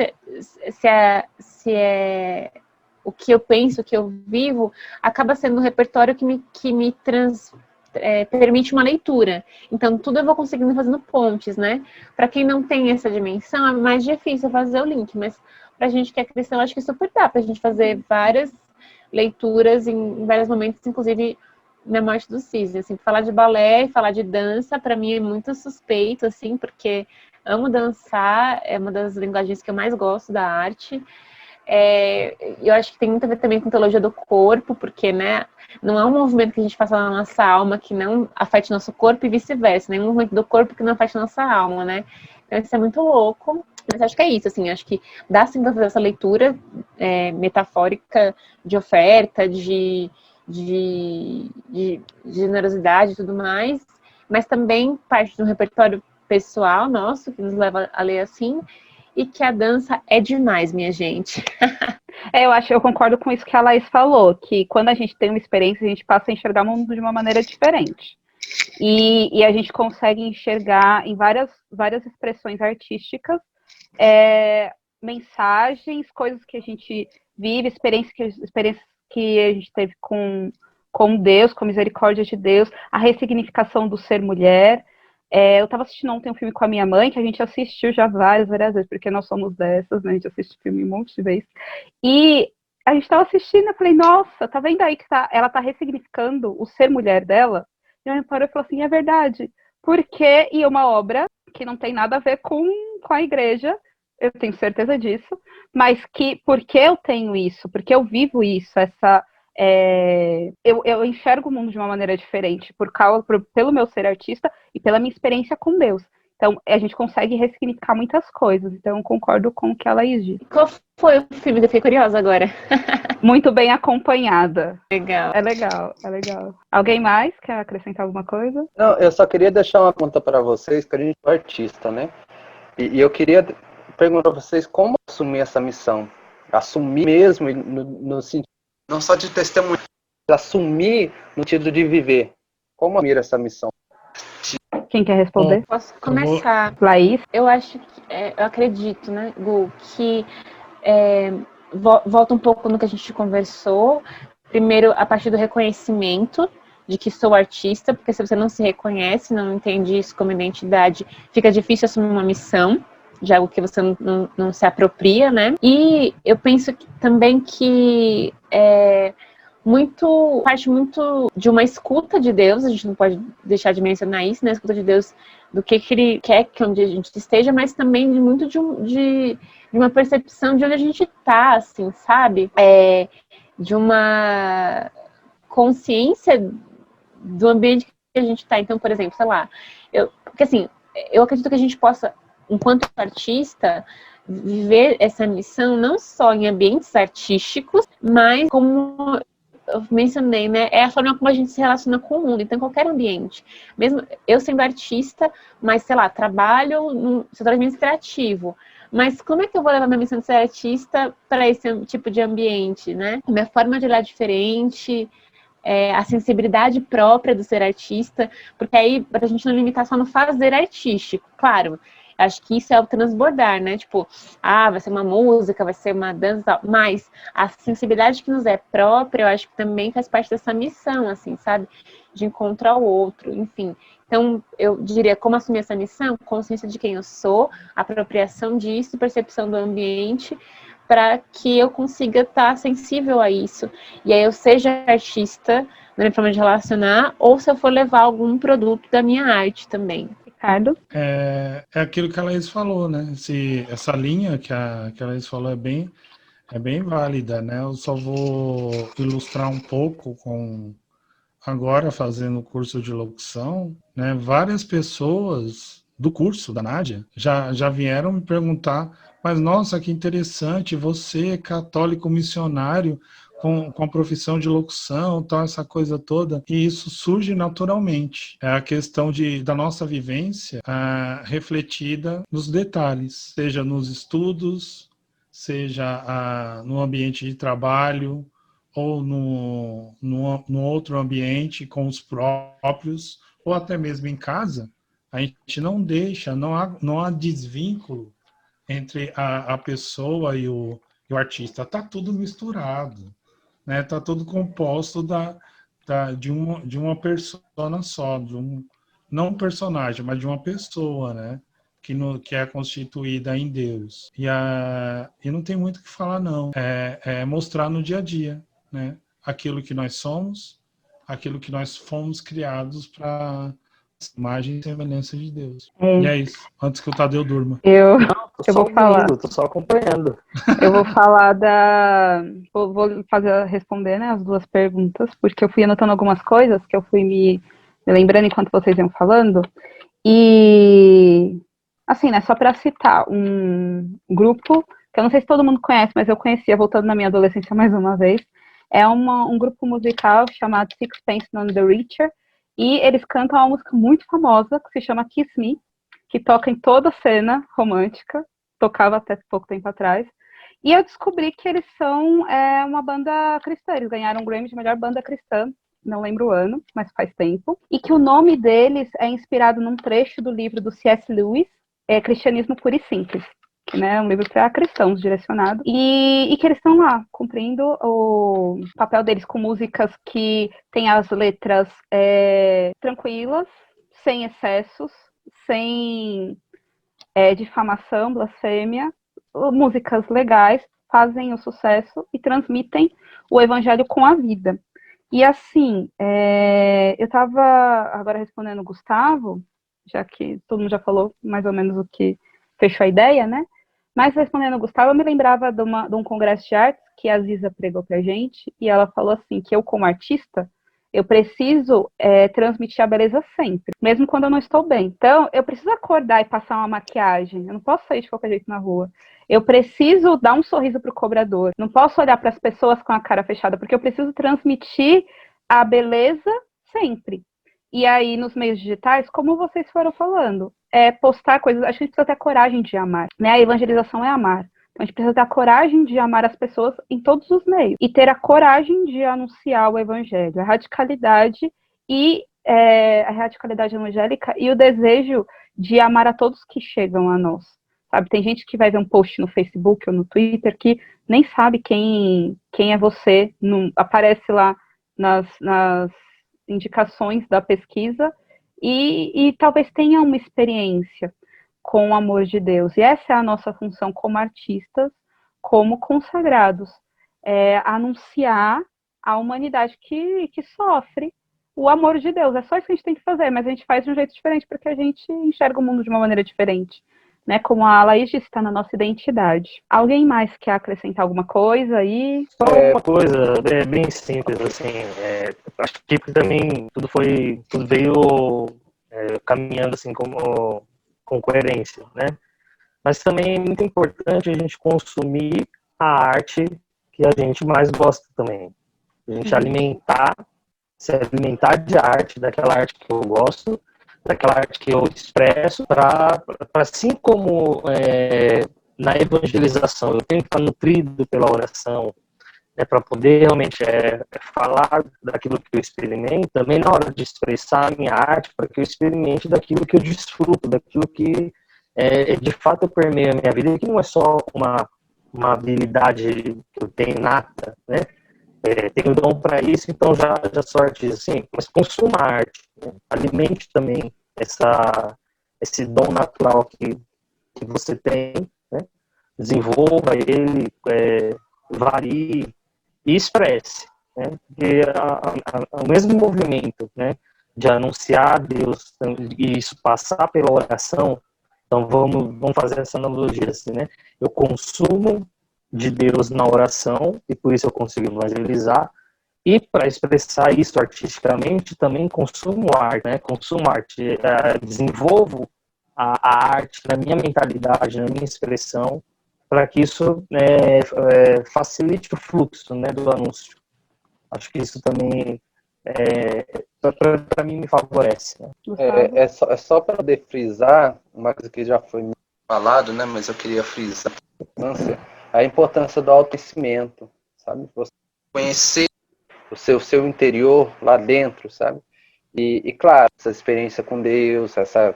é o que eu penso, o que eu vivo, acaba sendo um repertório que me permite uma leitura. Então, tudo eu vou conseguindo fazendo pontes, né? Para quem não tem essa dimensão, é mais difícil fazer o link, mas pra gente que é cristão, acho que super dá pra gente fazer várias leituras em vários momentos, inclusive na morte do Cisne. Assim, falar de balé e falar de dança, para mim é muito suspeito, assim, porque amo dançar, é uma das linguagens que eu mais gosto da arte. Eu acho que tem muito a ver também com teologia do corpo, porque, né, não é um movimento que a gente faça na nossa alma que não afete nosso corpo e vice-versa, nem um movimento do corpo que não afete nossa alma, né? Então isso é muito louco. Mas acho que é isso, assim, acho que dá sim para fazer essa leitura metafórica de oferta, de generosidade e tudo mais, mas também parte de um repertório pessoal nosso, que nos leva a ler assim, e que a dança é demais, minha gente. Eu concordo com isso que a Laís falou, que quando a gente tem uma experiência, a gente passa a enxergar o mundo de uma maneira diferente. E a gente consegue enxergar em várias expressões artísticas, mensagens, coisas que a gente vive, experiências que a gente teve com Deus, com a misericórdia de Deus, a ressignificação do ser mulher. Eu estava assistindo ontem um filme com a minha mãe, que a gente assistiu já várias vezes, porque nós somos dessas, né? A gente assiste filme um monte de vezes. E a gente estava assistindo, eu falei, nossa, tá vendo aí que ela tá ressignificando o ser mulher dela? E ela me parou e falou assim, é verdade. Porque, e uma obra que não tem nada a ver com a igreja, eu tenho certeza disso, mas porque eu tenho isso, porque eu vivo isso, eu enxergo o mundo de uma maneira diferente, pelo meu ser artista e pela minha experiência com Deus. Então, a gente consegue ressignificar muitas coisas. Então, eu concordo com o que a Laís disse. Qual foi o filme? Eu fiquei curiosa agora. Muito bem acompanhada. Legal. É legal, é legal. Alguém mais quer acrescentar alguma coisa? Não, eu só queria deixar uma pergunta para vocês, que a gente é artista, né? E eu queria perguntar para vocês como assumir essa missão. Assumir mesmo, no sentido, não só de testemunhar, mas assumir no sentido de viver. Como assumir essa missão? Quem quer responder? Posso começar? Laís? Eu acho que, eu acredito, né, Gu, que volta um pouco no que a gente conversou. Primeiro, a partir do reconhecimento de que sou artista, porque se você não se reconhece, não entende isso como identidade, fica difícil assumir uma missão, de algo que você não se apropria, né? E eu penso também que parte muito de uma escuta de Deus, a gente não pode deixar de mencionar isso, né? A escuta de Deus do que Ele quer que onde a gente esteja, mas também muito de uma percepção de onde a gente tá, assim, sabe? De uma consciência do ambiente que a gente tá. Então, por exemplo, sei lá, porque assim, eu acredito que a gente possa, enquanto artista, viver essa missão não só em ambientes artísticos, mas como eu mencionei, né, é a forma como a gente se relaciona com o mundo, então qualquer ambiente. Mesmo eu sendo artista, mas, sei lá, trabalho no setor administrativo, mas como é que eu vou levar minha missão de ser artista para esse tipo de ambiente, né? Minha forma de olhar é diferente, a sensibilidade própria do ser artista, porque aí, para a gente não limitar só no fazer artístico, claro, acho que isso é o transbordar, né? Tipo, vai ser uma música, vai ser uma dança e tal. Mas a sensibilidade que nos é própria, eu acho que também faz parte dessa missão, assim, sabe? De encontrar o outro, enfim. Então, eu diria, como assumir essa missão? Consciência de quem eu sou, apropriação disso, percepção do ambiente, para que eu consiga estar sensível a isso. E aí eu seja artista, na minha forma de relacionar, ou se eu for levar algum produto da minha arte também. Ricardo? É aquilo que a Laís falou, né? Essa linha que a Laís falou é bem válida, né? Eu só vou ilustrar um pouco com agora fazendo o curso de locução, né? Várias pessoas do curso da Nádia já vieram me perguntar, mas nossa, que interessante, você católico missionário com a profissão de locução, tal, essa coisa toda, e isso surge naturalmente. É a questão da nossa vivência refletida nos detalhes, seja nos estudos, seja no ambiente de trabalho, ou no outro ambiente com os próprios, ou até mesmo em casa. A gente não deixa, não há desvínculo entre a pessoa e o artista. Está tudo misturado. Né, tá tudo composto de uma persona só, não um personagem, mas de uma pessoa, né, que é constituída em Deus. E não tem muito o que falar, não. É mostrar no dia a dia, né, aquilo que nós somos, aquilo que nós fomos criados para imagem e semelhança de Deus. E é isso, antes que o Tadeu durma. Eu Tô vou falar. Tô só acompanhando. Eu vou falar vou responder, né, as duas perguntas, porque eu fui anotando algumas coisas que eu fui me lembrando enquanto vocês iam falando. E, assim, né, só para citar um grupo, que eu não sei se todo mundo conhece, mas eu conhecia, voltando na minha adolescência mais uma vez, é um grupo musical chamado Sixpence None the Richer, e eles cantam uma música muito famosa, que se chama Kiss Me, que toca em toda cena romântica, tocava até pouco tempo atrás, e eu descobri que eles são uma banda cristã, eles ganharam um Grammy de melhor banda cristã, não lembro o ano, mas faz tempo, e que o nome deles é inspirado num trecho do livro do C.S. Lewis, Cristianismo Puro e Simples, que, né, é um livro para cristãos direcionado, e que eles estão lá, cumprindo o papel deles com músicas que têm as letras tranquilas, sem excessos, sem difamação, blasfêmia, músicas legais, fazem o sucesso e transmitem o evangelho com a vida. E assim, eu estava agora respondendo o Gustavo, já que todo mundo já falou mais ou menos o que fechou a ideia, né? Mas respondendo o Gustavo, eu me lembrava de um congresso de artes que a Ziza pregou pra gente, e ela falou assim, que eu como artista, Eu preciso transmitir a beleza sempre, mesmo quando eu não estou bem. Então, eu preciso acordar e passar uma maquiagem. Eu não posso sair de qualquer jeito na rua. Eu preciso dar um sorriso pro cobrador. Não posso olhar para as pessoas com a cara fechada, porque eu preciso transmitir a beleza sempre. E aí, nos meios digitais, como vocês foram falando, postar coisas. Acho que a gente precisa ter a coragem de amar, né? A evangelização é amar. Então, a gente precisa ter a coragem de amar as pessoas em todos os meios. E ter a coragem de anunciar o evangelho. A radicalidade a radicalidade evangélica e o desejo de amar a todos que chegam a nós. Sabe? Tem gente que vai ver um post no Facebook ou no Twitter que nem sabe quem é você. Não, aparece lá nas indicações da pesquisa e talvez tenha uma experiência com o amor de Deus. E essa é a nossa função como artistas, como consagrados, anunciar a humanidade que sofre o amor de Deus. É só isso que a gente tem que fazer, mas a gente faz de um jeito diferente, porque a gente enxerga o mundo de uma maneira diferente. Né? Como a Laís disse, está na nossa identidade. Alguém mais quer acrescentar alguma coisa aí? Só uma coisa bem simples, assim, acho que também tudo veio caminhando assim com coerência, né? Mas também é muito importante a gente consumir a arte que a gente mais gosta também. A gente se alimentar de arte, daquela arte que eu gosto, daquela arte que eu expresso, para assim como na evangelização eu tenho que estar nutrido pela oração, para poder realmente falar daquilo que eu experimento, também na hora de expressar a minha arte, para que eu experimente daquilo que eu desfruto, daquilo que de fato permeia a minha vida, que não é só uma habilidade que eu tenho nata, né? Tenho dom para isso, então já sou artista, assim, mas consuma a arte, né? Alimente também esse dom natural que você tem, né? Desenvolva ele, varie e expresse, né? Porque o mesmo movimento, né, de anunciar a Deus e isso passar pela oração, então vamos fazer essa analogia assim, né? Eu consumo de Deus na oração e por isso eu consigo evangelizar, e para expressar isso artisticamente também consumo arte, né? Consumo arte, desenvolvo a arte na minha mentalidade, na minha expressão, para que isso facilite o fluxo, né, do anúncio. Acho que isso também, para mim, me favorece. Né? É só para poder frisar, uma coisa que já foi falado, né, mas eu queria frisar a importância do autoconhecimento, sabe? Você conhecer o seu interior lá dentro, sabe? E claro, essa experiência com Deus, essa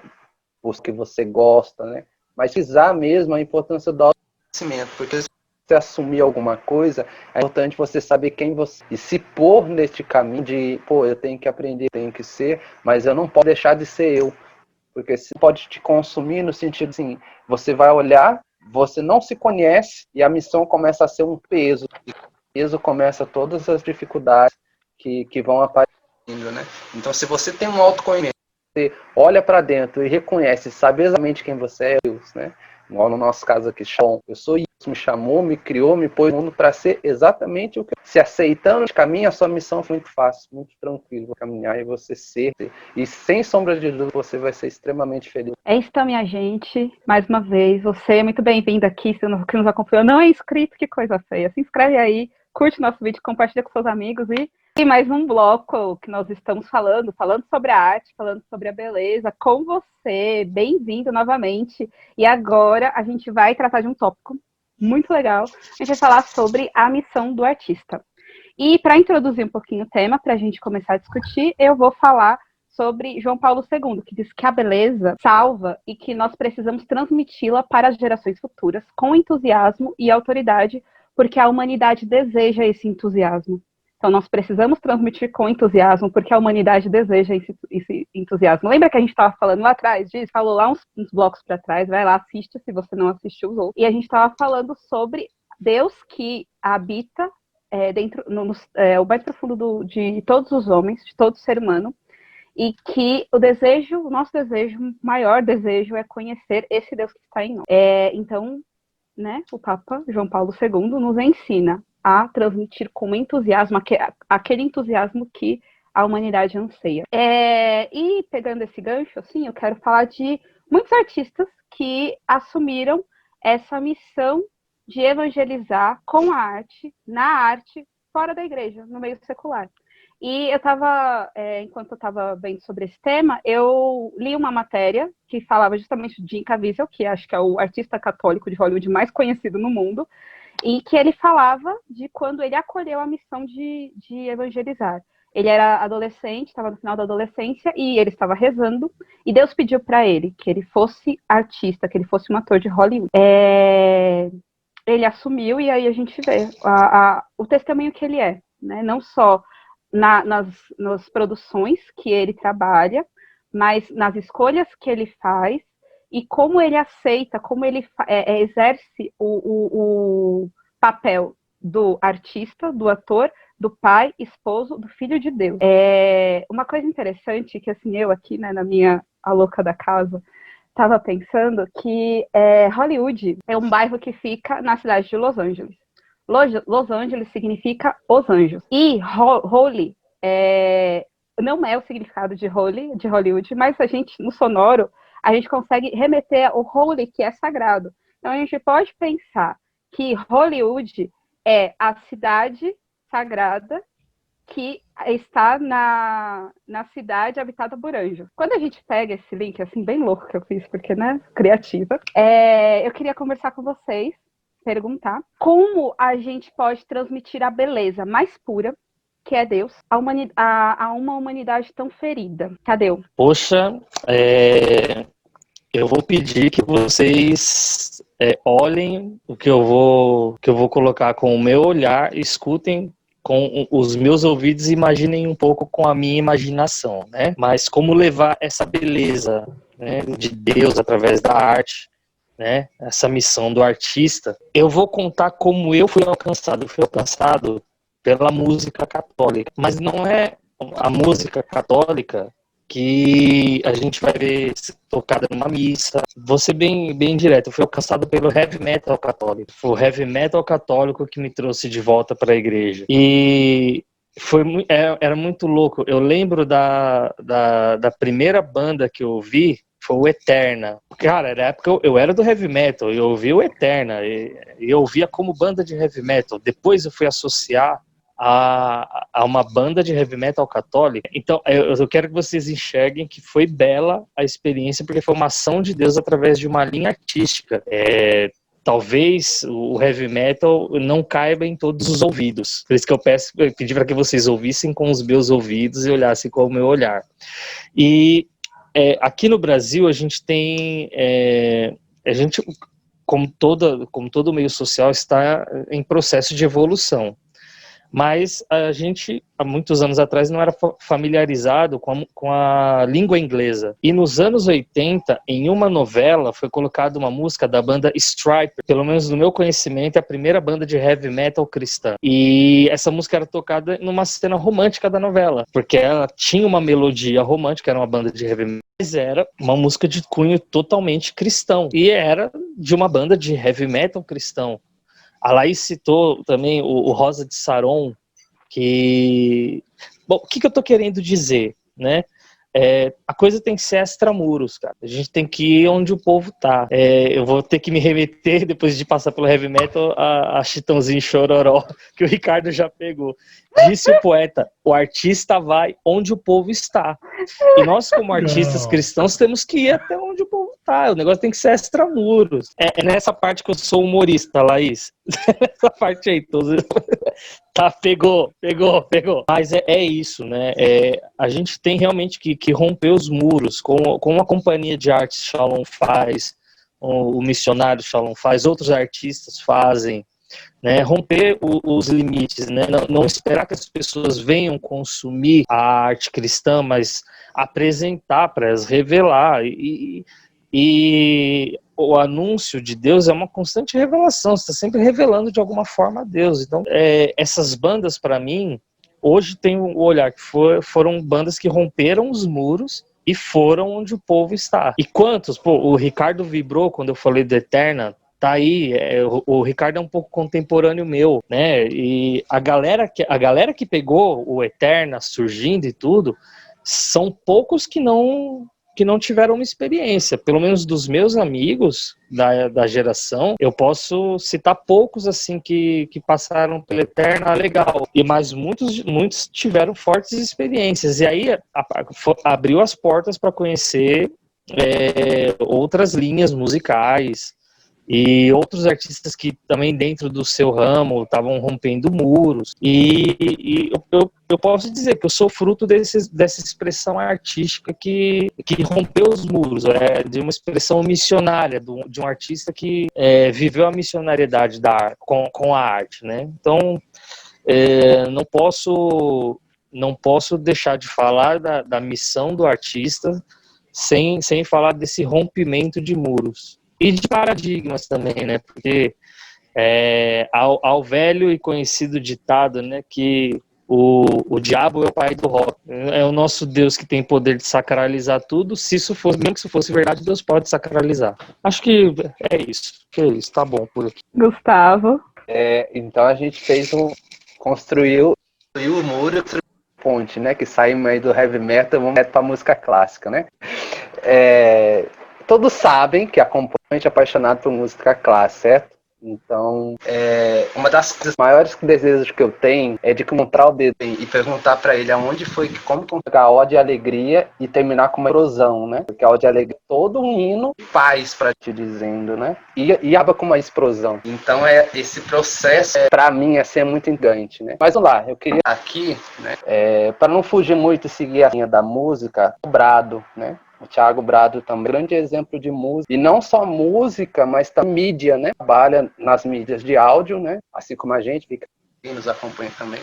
busca que você gosta, né? Mas frisar mesmo a importância do autoconhecimento, porque se você assumir alguma coisa, é importante você saber quem você é. E se pôr neste caminho de, eu tenho que aprender, tenho que ser, mas eu não posso deixar de ser eu. Porque se pode te consumir no sentido assim, você vai olhar, você não se conhece e a missão começa a ser um peso. E o peso começa todas as dificuldades que vão aparecendo, né? Então, se você tem um autoconhecimento, você olha para dentro e reconhece, sabe exatamente quem você é, Deus, né? Igual no nosso caso aqui, eu sou isso, me chamou, me criou, me pôs no mundo para ser exatamente o que eu... Se aceitando esse caminho, a sua missão foi muito fácil, muito tranquilo, vou caminhar e você ser. E sem sombra de dúvida, você vai ser extremamente feliz. É isso, então, minha gente. Mais uma vez, você é muito bem-vindo aqui, se que nos acompanhou. Não é inscrito, que coisa feia. Se inscreve aí, curte nosso vídeo, compartilha com seus amigos e mais um bloco que nós estamos falando sobre a arte, falando sobre a beleza, com você. Bem-vindo novamente. E agora a gente vai tratar de um tópico muito legal. A gente vai falar sobre a missão do artista. E para introduzir um pouquinho o tema, para a gente começar a discutir, eu vou falar sobre João Paulo II, que diz que a beleza salva e que nós precisamos transmiti-la para as gerações futuras com entusiasmo e autoridade, porque a humanidade deseja esse entusiasmo. Então, nós precisamos transmitir com entusiasmo, porque a humanidade deseja esse entusiasmo. Lembra que a gente estava falando lá atrás disso? Falou lá uns blocos para trás, vai lá, assiste se você não assistiu os outros. E a gente estava falando sobre Deus que habita dentro, o mais profundo de todos os homens, de todo ser humano, e que o nosso desejo, o maior desejo é conhecer esse Deus que está em nós. Então, né, o Papa João Paulo II nos ensina a transmitir com entusiasmo, aquele entusiasmo que a humanidade anseia. E pegando esse gancho, assim, eu quero falar de muitos artistas que assumiram essa missão de evangelizar com a arte, na arte, fora da igreja, no meio secular. E eu estava, enquanto eu estava vendo sobre esse tema, eu li uma matéria que falava justamente de Jim Caviezel, que acho que é o artista católico de Hollywood mais conhecido no mundo, e que ele falava de quando ele acolheu a missão de evangelizar. Ele era adolescente, estava no final da adolescência, e ele estava rezando, e Deus pediu para ele que ele fosse artista, que ele fosse um ator de Hollywood. Ele assumiu, e aí a gente vê o testemunho que ele é, né? Não só nas produções que ele trabalha, mas nas escolhas que ele faz, e como ele aceita, como ele exerce o papel do artista, do ator, do pai, esposo, do filho de Deus. Uma coisa interessante que, assim, eu aqui, né, na minha a louca da casa, estava pensando que Hollywood é um bairro que fica na cidade de Los Angeles. Los Angeles significa Os Anjos. E Holy não é o significado de Holy, de Hollywood, mas a gente, no sonoro, a gente consegue remeter ao Holy, que é sagrado. Então a gente pode pensar que Hollywood é a cidade sagrada que está na cidade habitada por anjos. Quando a gente pega esse link, assim, bem louco que eu fiz, porque, né, criativa, eu queria conversar com vocês, perguntar como a gente pode transmitir a beleza mais pura, que é Deus, a uma humanidade tão ferida. Cadê? Poxa, eu vou pedir que vocês olhem o que eu vou colocar com o meu olhar, escutem com os meus ouvidos, imaginem um pouco com a minha imaginação, né? Mas como levar essa beleza, né, de Deus através da arte, né? Essa missão do artista. Eu vou contar como eu fui alcançado. Eu fui alcançado pela música católica, mas não é a música católica que a gente vai ver tocada numa missa. Vou ser bem direto, eu fui alcançado pelo heavy metal católico. Foi o heavy metal católico que me trouxe de volta para a igreja. E era muito louco. Eu lembro da primeira banda que eu ouvi, foi o Eterna. Cara, era época eu era do heavy metal, eu ouvi o Eterna, e eu ouvia como banda de heavy metal. Depois eu fui associar a uma banda de heavy metal católica. Então, eu quero que vocês enxerguem que foi bela a experiência, porque foi uma ação de Deus através de uma linha artística. Talvez o heavy metal não caiba em todos os ouvidos. Por isso que eu pedi para que vocês ouvissem com os meus ouvidos e olhassem com o meu olhar. E aqui no Brasil a gente tem... como todo meio social, está em processo de evolução. Mas a gente, há muitos anos atrás, não era familiarizado com a língua inglesa. E nos anos 80, em uma novela, foi colocada uma música da banda Stryper, pelo menos no meu conhecimento, é a primeira banda de heavy metal cristã. E essa música era tocada numa cena romântica da novela, porque ela tinha uma melodia romântica, era uma banda de heavy metal, mas era uma música de cunho totalmente cristão. E era de uma banda de heavy metal cristão. A Laís citou também o Rosa de Saron, que... Bom, o que eu tô querendo dizer, né? A coisa tem que ser extramuros, cara. A gente tem que ir onde o povo tá. Eu vou ter que me remeter, depois de passar pelo heavy metal, a Chitãozinho Chororó, que o Ricardo já pegou. Disse o poeta, o artista vai onde o povo está. E nós, como artistas cristãos, temos que ir até onde o povo tá. O negócio tem que ser extramuros. É nessa parte que eu sou humorista, Laís. Essa parte aí, tá, pegou. Mas é isso, né? A gente tem realmente que romper os muros, como a companhia de artes Shalom faz, o missionário Shalom faz, outros artistas fazem, né? Romper os limites, né? Não esperar que as pessoas venham consumir a arte cristã, mas apresentar para elas, revelar. E o anúncio de Deus é uma constante revelação, você está sempre revelando de alguma forma a Deus. Então, essas bandas, para mim, hoje tem o olhar que foram bandas que romperam os muros e foram onde o povo está. E quantos? O Ricardo vibrou quando eu falei do Eterna, tá aí, o Ricardo é um pouco contemporâneo meu, né? E a galera que pegou o Eterna surgindo e tudo, são poucos que não tiveram uma experiência. Pelo menos dos meus amigos da geração, eu posso citar poucos assim que passaram pela Eterna legal. Mas muitos tiveram fortes experiências. E aí abriu as portas para conhecer outras linhas musicais e outros artistas que também dentro do seu ramo estavam rompendo muros, e eu posso dizer que eu sou fruto dessa expressão artística que rompeu os muros, de uma expressão missionária, de um artista que viveu a missionariedade com a arte, né? Então, não posso deixar de falar da missão do artista sem falar desse rompimento de muros. E de paradigmas também, né? Porque ao velho e conhecido ditado, né, que o diabo é o pai do rock. É o nosso Deus que tem poder de sacralizar tudo. Mesmo que isso fosse verdade, Deus pode sacralizar. Acho que é isso. Tá bom por aqui. Gustavo. Então a gente construiu o muro, ponte, né? Que saímos aí do heavy metal, vamos para música clássica, né? Todos sabem que acompanham a gente é apaixonado por música clássica, certo? Então, uma das maiores desejos que eu tenho é de encontrar o dedo e perguntar para ele aonde foi, como pegar a Ode e Alegria e terminar com uma explosão, né? Porque a Ode e Alegria é todo um hino de paz, para te dizendo, né? E acaba com uma explosão. Então, esse processo, para mim, ser muito engante, né? Mas vamos lá, eu queria aqui, né? Para não fugir muito e seguir a linha da música, o Brado, né? O Thiago Brado também é um grande exemplo de música. E não só música, mas também mídia, né? Trabalha nas mídias de áudio, né? Assim como a gente, fica e nos acompanha também.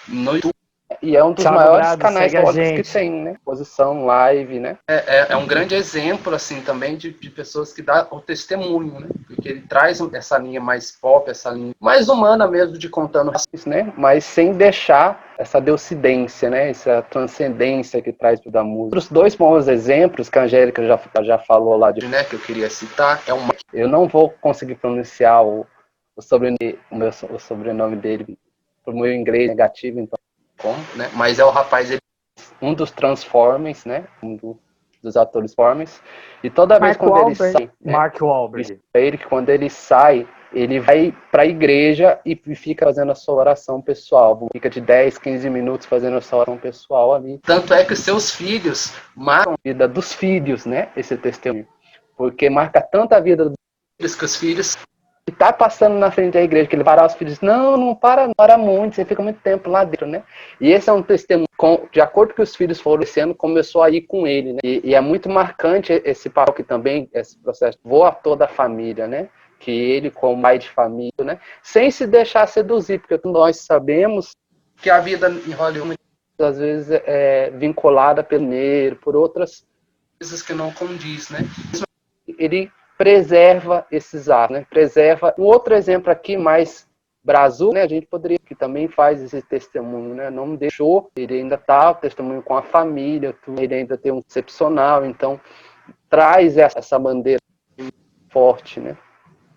No YouTube. E é um dos Thiago maiores Brado, canais segue a teóricos gente. que tem, né? Posição, live, né? É um grande exemplo, assim, também de pessoas que dão o testemunho, né? Porque ele traz essa linha mais pop, essa linha mais humana mesmo de contando, né? Mas sem deixar essa deucidência, né? Essa transcendência que traz da música. Os dois bons exemplos que a Angélica já falou lá, né? Que eu queria citar, eu não vou conseguir pronunciar o sobrenome dele, por meu inglês negativo, então. Né? Mas é o rapaz, um dos Transformers, né? Dos atores Transformers. E toda vez quando ele sai, Mark Wahlberg. Ele que quando ele sai, ele vai para a igreja e fica fazendo a sua oração pessoal. Fica de 10, 15 minutos fazendo a sua oração pessoal ali. Tanto é que os seus filhos marcam a vida dos filhos, né? Esse testemunho. Porque marca tanto a vida dos filhos que os filhos e tá passando na frente da igreja, que ele parar os filhos, não para muito, você fica muito tempo lá dentro, né? E esse é um testemunho, de acordo com os filhos foram crescendo, começou a ir com ele, né? E é muito marcante esse papel que também, esse processo, voa toda a família, né? Que ele, como pai de família, né? Sem se deixar seduzir, porque nós sabemos que a vida em Hollywood, às vezes, é vinculada pelo dinheiro, por outras coisas que não condiz, né? Ele preserva esses atos, né? Preserva. Um outro exemplo aqui, mais brazuca, né? A gente poderia, que também faz esse testemunho, né? Não deixou, ele ainda tá, o testemunho com a família, ele ainda tem um excepcional, então traz essa bandeira forte, né?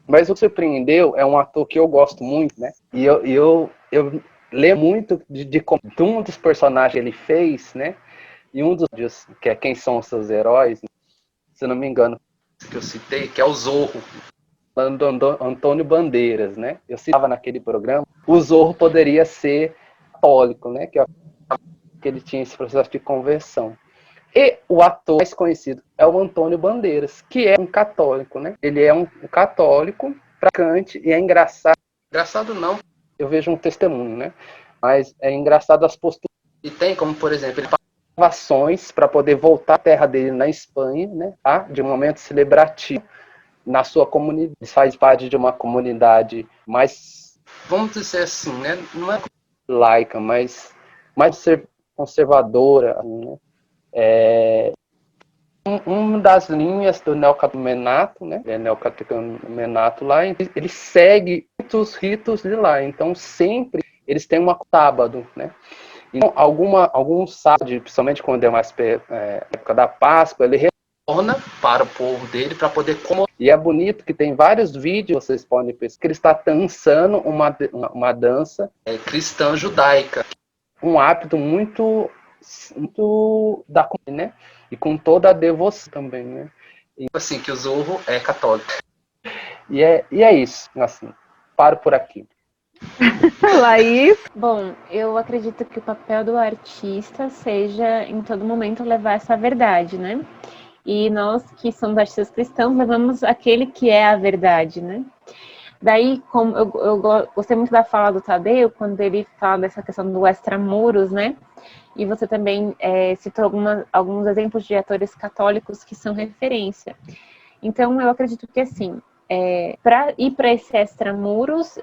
Mas o que surpreendeu é um ator que eu gosto muito, né? E eu lembro muito de um dos personagens que ele fez, né? E um dos que é Quem São os Seus Heróis, né? Se não me engano, que eu citei, que é o Zorro, Antônio Bandeiras, né? Eu citava naquele programa, o Zorro poderia ser católico, né? Que ele tinha esse processo de conversão. E o ator mais conhecido é o Antônio Bandeiras, que é um católico, né? Ele é um católico praticante e é engraçado. Engraçado não, eu vejo um testemunho, né? Mas é engraçado as posturas que tem, como por exemplo, ele ações para poder voltar à terra dele na Espanha, né? Tá? De um momento celebrativo na sua comunidade. Ele faz parte de uma comunidade mais, vamos dizer assim, né? Não é laica, mas mais conservadora, né? Uma das linhas do neocatecumenato, né? Neocatecumenato lá, ele segue muitos ritos de lá. Então sempre eles têm uma sábado, né? Então, alguns sábados, principalmente quando é mais época da Páscoa, ele torna para o povo dele para poder comer. E é bonito que tem vários vídeos, vocês podem pesquisar, que ele está dançando uma dança cristã judaica. Um hábito muito da comunidade, né? E com toda a devoção também, né? E, assim, que o Zorro é católico. E é isso, assim, paro por aqui. Laís? Bom, eu acredito que o papel do artista seja, em todo momento, levar essa verdade, né? E nós, que somos artistas cristãos, levamos aquele que é a verdade, né? Daí, como eu gostei muito da fala do Tadeu, quando ele fala dessa questão do extramuros, né? E você também citou alguns exemplos de atores católicos que são referência. Então, eu acredito que, assim, para ir para esse extramuros,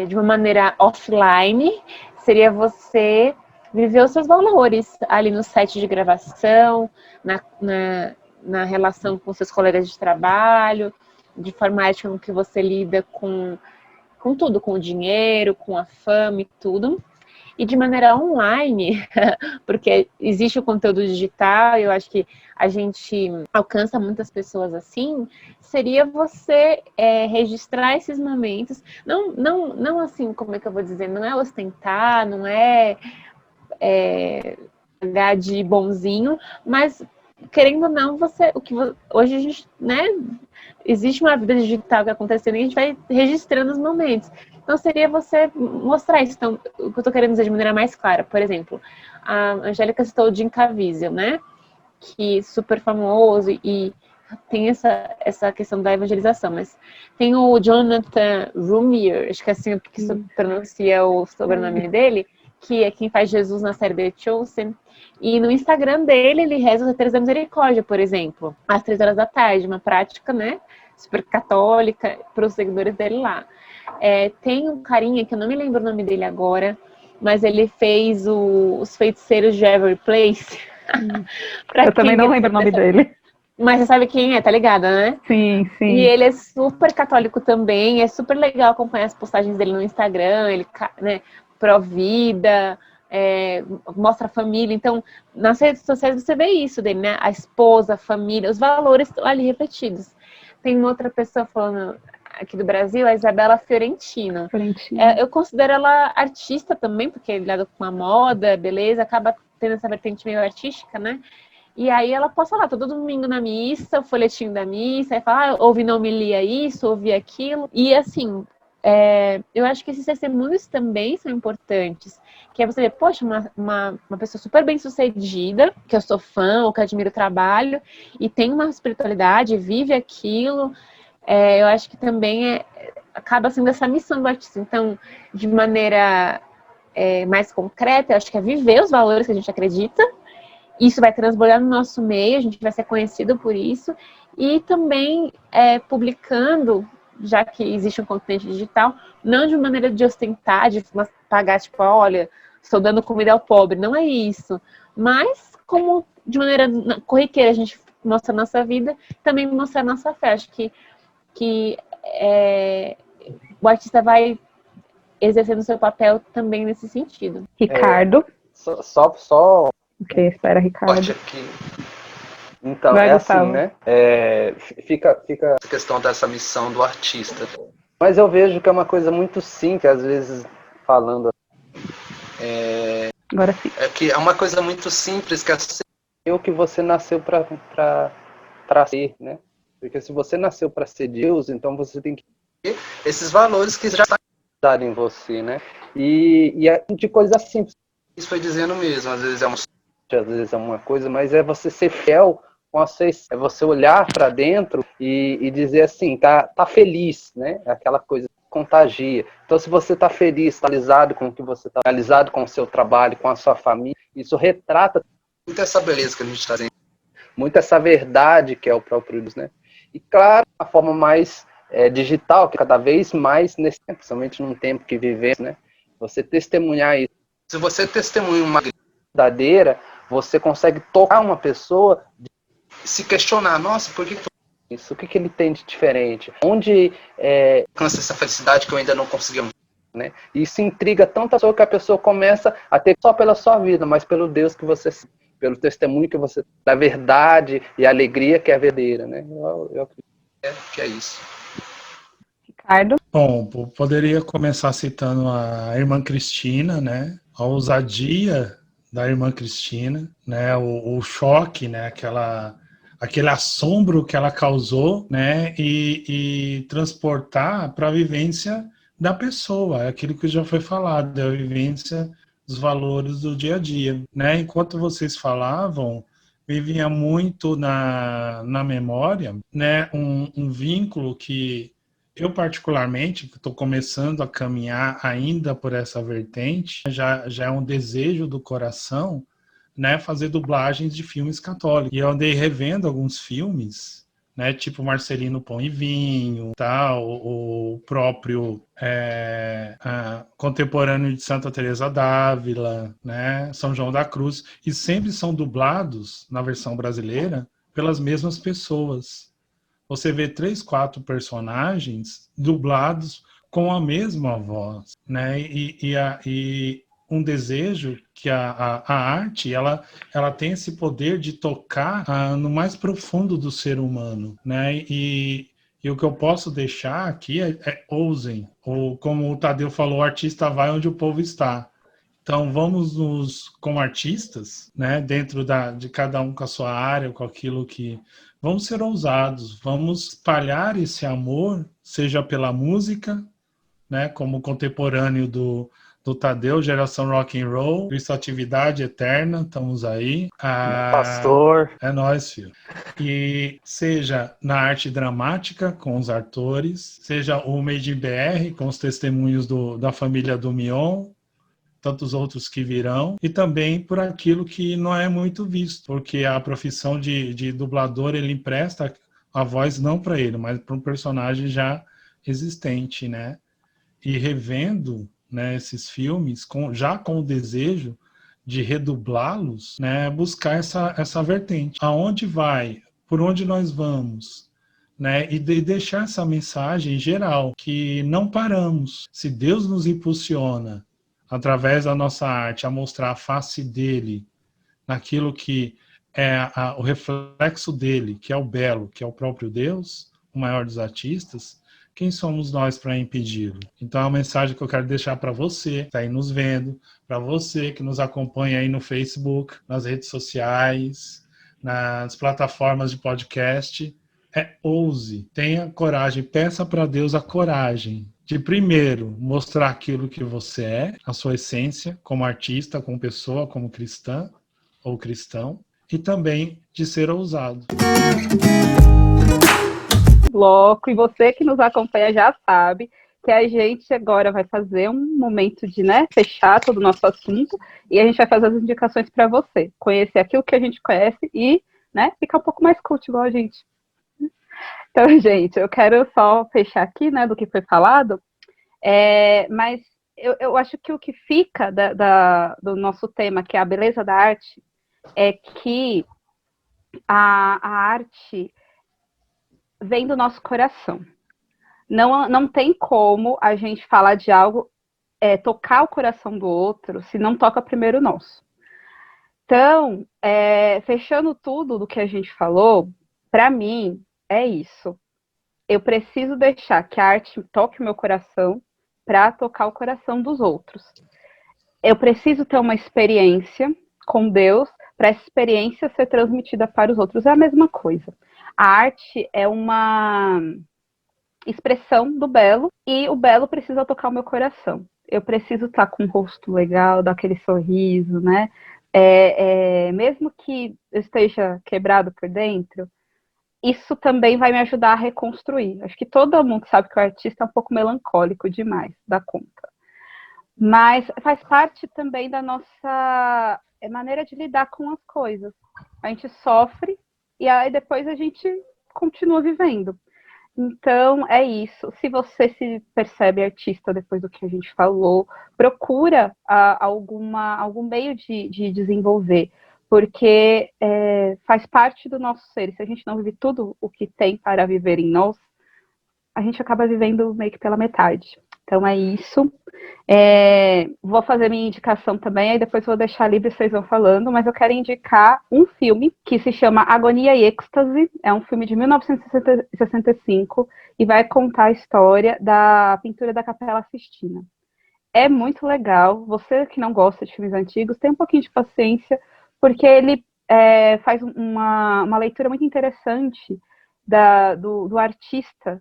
de uma maneira offline, seria você viver os seus valores ali no set de gravação, na relação com seus colegas de trabalho, de forma ética com que você lida com tudo, com o dinheiro, com a fama e tudo. E de maneira online, porque existe o conteúdo digital, eu acho que a gente alcança muitas pessoas assim, seria você registrar esses momentos, não assim, como é que eu vou dizer, não é ostentar, não é pagar de bonzinho, mas querendo ou não, hoje a gente, né, existe uma vida digital que acontecendo e a gente vai registrando os momentos. Então, seria você mostrar isso. Então, o que eu estou querendo dizer de maneira mais clara, por exemplo, a Angélica citou o Jim Caviezel, né? Que é super famoso e tem essa questão da evangelização, mas tem o Jonathan Rumier, acho que é assim que se pronuncia o sobrenome dele, que é quem faz Jesus na série The Chosen. E no Instagram dele, ele reza os Roteiros da Misericórdia, por exemplo, às 3 horas da tarde, uma prática, né, super católica para os seguidores dele lá. Tem um carinha, que eu não me lembro o nome dele agora, mas ele fez os Feiticeiros de Every Place. Eu também não lembro o nome dele. Mas você sabe quem é, tá ligada, né? Sim, sim. E ele é super católico também, é super legal acompanhar as postagens dele no Instagram, ele, né, pró-vida, mostra a família. Então, nas redes sociais você vê isso dele, né? A esposa, a família, os valores estão ali refletidos. Tem uma outra pessoa falando aqui do Brasil, a Isabela Fiorentino. Eu considero ela artista também, porque é ligada com a moda, beleza, acaba tendo essa vertente meio artística, né? E aí ela posta lá todo domingo na missa, o folhetinho da missa, aí fala, ouvi na homilia isso, ouvi aquilo. E assim, eu acho que esses testemunhos também são importantes. Que é você ver, poxa, uma pessoa super bem sucedida, que eu sou fã, ou que admiro o trabalho, e tem uma espiritualidade, vive aquilo. Eu acho que também acaba sendo essa missão do artista. Então, de maneira mais concreta, eu acho que é viver os valores que a gente acredita. Isso vai transbordar no nosso meio, a gente vai ser conhecido por isso. E também publicando, já que existe um continente digital, não de maneira de ostentar, de pagar, tipo, olha, estou dando comida ao pobre. Não é isso. Mas, como de maneira corriqueira a gente mostra a nossa vida, também mostra a nossa fé. Acho que o artista vai exercendo o seu papel também nesse sentido. Ricardo. Só Ok, espera, Ricardo. aqui. Então, Vai, assim, Gustavo. né? Fica a questão dessa missão do artista. Mas eu vejo que é uma coisa muito simples, às vezes, falando. Agora sim. Que é uma coisa muito simples, que é o que você nasceu para ser, né? Porque se você nasceu para ser Deus, então você tem que ter esses valores que já estão em você, né? E é de coisa simples. Isso foi dizendo mesmo, às vezes é uma coisa, mas é você ser fiel com a sua, é você olhar para dentro e dizer assim, tá feliz, né? Aquela coisa que contagia. Então, se você tá feliz, tá realizado com o que você tá, realizado com o seu trabalho, com a sua família, isso retrata muito essa beleza que a gente está trazendo, muito essa verdade que é o próprio Deus, né? E claro, a forma mais digital, que cada vez mais, principalmente num tempo que vivemos, né? Você testemunhar isso. Se você testemunha uma verdadeira, você consegue tocar uma pessoa e se questionar, nossa, por que isso? O que ele tem de diferente? Onde alcança essa felicidade que eu ainda não consegui, né? E isso intriga tanta pessoa que a pessoa começa a ter só pela sua vida, mas pelo Deus que você... pelo testemunho que você, da verdade e alegria que é verdadeira, né? Eu acredito que é isso. Ricardo? Bom, poderia começar citando a irmã Cristina, né? A ousadia da irmã Cristina, né? O choque, né? Aquele assombro que ela causou, né? E transportar para a vivência da pessoa, é aquilo que já foi falado, é a vivência dos valores do dia a dia, né? Enquanto vocês falavam, me vinha muito na memória, né? Um vínculo que eu, particularmente, que estou começando a caminhar ainda por essa vertente, já é um desejo do coração, né, fazer dublagens de filmes católicos. E eu andei revendo alguns filmes, né, tipo Marcelino Pão e Vinho, tá, o próprio contemporâneo de Santa Teresa d'Ávila, né, São João da Cruz, e sempre são dublados, na versão brasileira, pelas mesmas pessoas. Você vê 3, 4 personagens dublados com a mesma voz, né? E um desejo que a arte ela tem esse poder de tocar no mais profundo do ser humano, né? E o que eu posso deixar aqui é ousem, ou como o Tadeu falou, o artista vai onde o povo está. Então vamos como artistas, né? Dentro de cada um com a sua área, com aquilo que vamos ser ousados, vamos espalhar esse amor, seja pela música, né, como contemporâneo do Tadeu, geração rock and roll, Cristo Atividade Eterna, estamos aí. Pastor. É nóis, filho. E seja na arte dramática, com os atores, seja o Made in BR, com os testemunhos da família do Mion, tantos outros que virão, e também por aquilo que não é muito visto, porque a profissão de dublador, ele empresta a voz não para ele, mas para um personagem já existente, né? E revendo, né, esses filmes, já com o desejo de redublá-los, né, buscar essa vertente. Aonde vai? Por onde nós vamos? Né, e deixar essa mensagem geral, que não paramos. Se Deus nos impulsiona através da nossa arte, a mostrar a face dele, naquilo que é o reflexo dele, que é o belo, que é o próprio Deus, o maior dos artistas, quem somos nós para impedi-lo? Então, é uma mensagem que eu quero deixar para você, que está aí nos vendo, para você que nos acompanha aí no Facebook, nas redes sociais, nas plataformas de podcast, ouse, tenha coragem, peça para Deus a coragem de, primeiro, mostrar aquilo que você é, a sua essência, como artista, como pessoa, como cristã ou cristão, e também de ser ousado. Bloco, e você que nos acompanha já sabe que a gente agora vai fazer um momento de, né, fechar todo o nosso assunto, e a gente vai fazer as indicações para você, conhecer aquilo que a gente conhece e, né, ficar um pouco mais cult igual a gente. Então, gente, eu quero só fechar aqui, né, do que foi falado, mas eu acho que o que fica do nosso tema, que é a beleza da arte, é que a arte vem do nosso coração. Não tem como a gente falar de algo, tocar o coração do outro, se não toca primeiro o nosso. Então, fechando tudo do que a gente falou, para mim, é isso. Eu preciso deixar que a arte toque o meu coração para tocar o coração dos outros. Eu preciso ter uma experiência com Deus para essa experiência ser transmitida para os outros. É a mesma coisa. A arte é uma expressão do belo e o belo precisa tocar o meu coração. Eu preciso estar com um rosto legal, dar aquele sorriso, né? Mesmo que eu esteja quebrado por dentro, isso também vai me ajudar a reconstruir. Acho que todo mundo sabe que o artista é um pouco melancólico demais, dá conta. Mas faz parte também da nossa maneira de lidar com as coisas. A gente sofre e aí depois a gente continua vivendo. Então, é isso. Se você se percebe artista depois do que a gente falou, procura algum meio de desenvolver, porque faz parte do nosso ser. E se a gente não vive tudo o que tem para viver em nós, a gente acaba vivendo meio que pela metade. Então é isso. Vou fazer minha indicação também, aí depois vou deixar livre, vocês vão falando, mas eu quero indicar um filme que se chama Agonia e Êxtase, é um filme de 1965 e vai contar a história da pintura da Capela Sistina. É muito legal, você que não gosta de filmes antigos, tem um pouquinho de paciência, porque ele faz uma leitura muito interessante do artista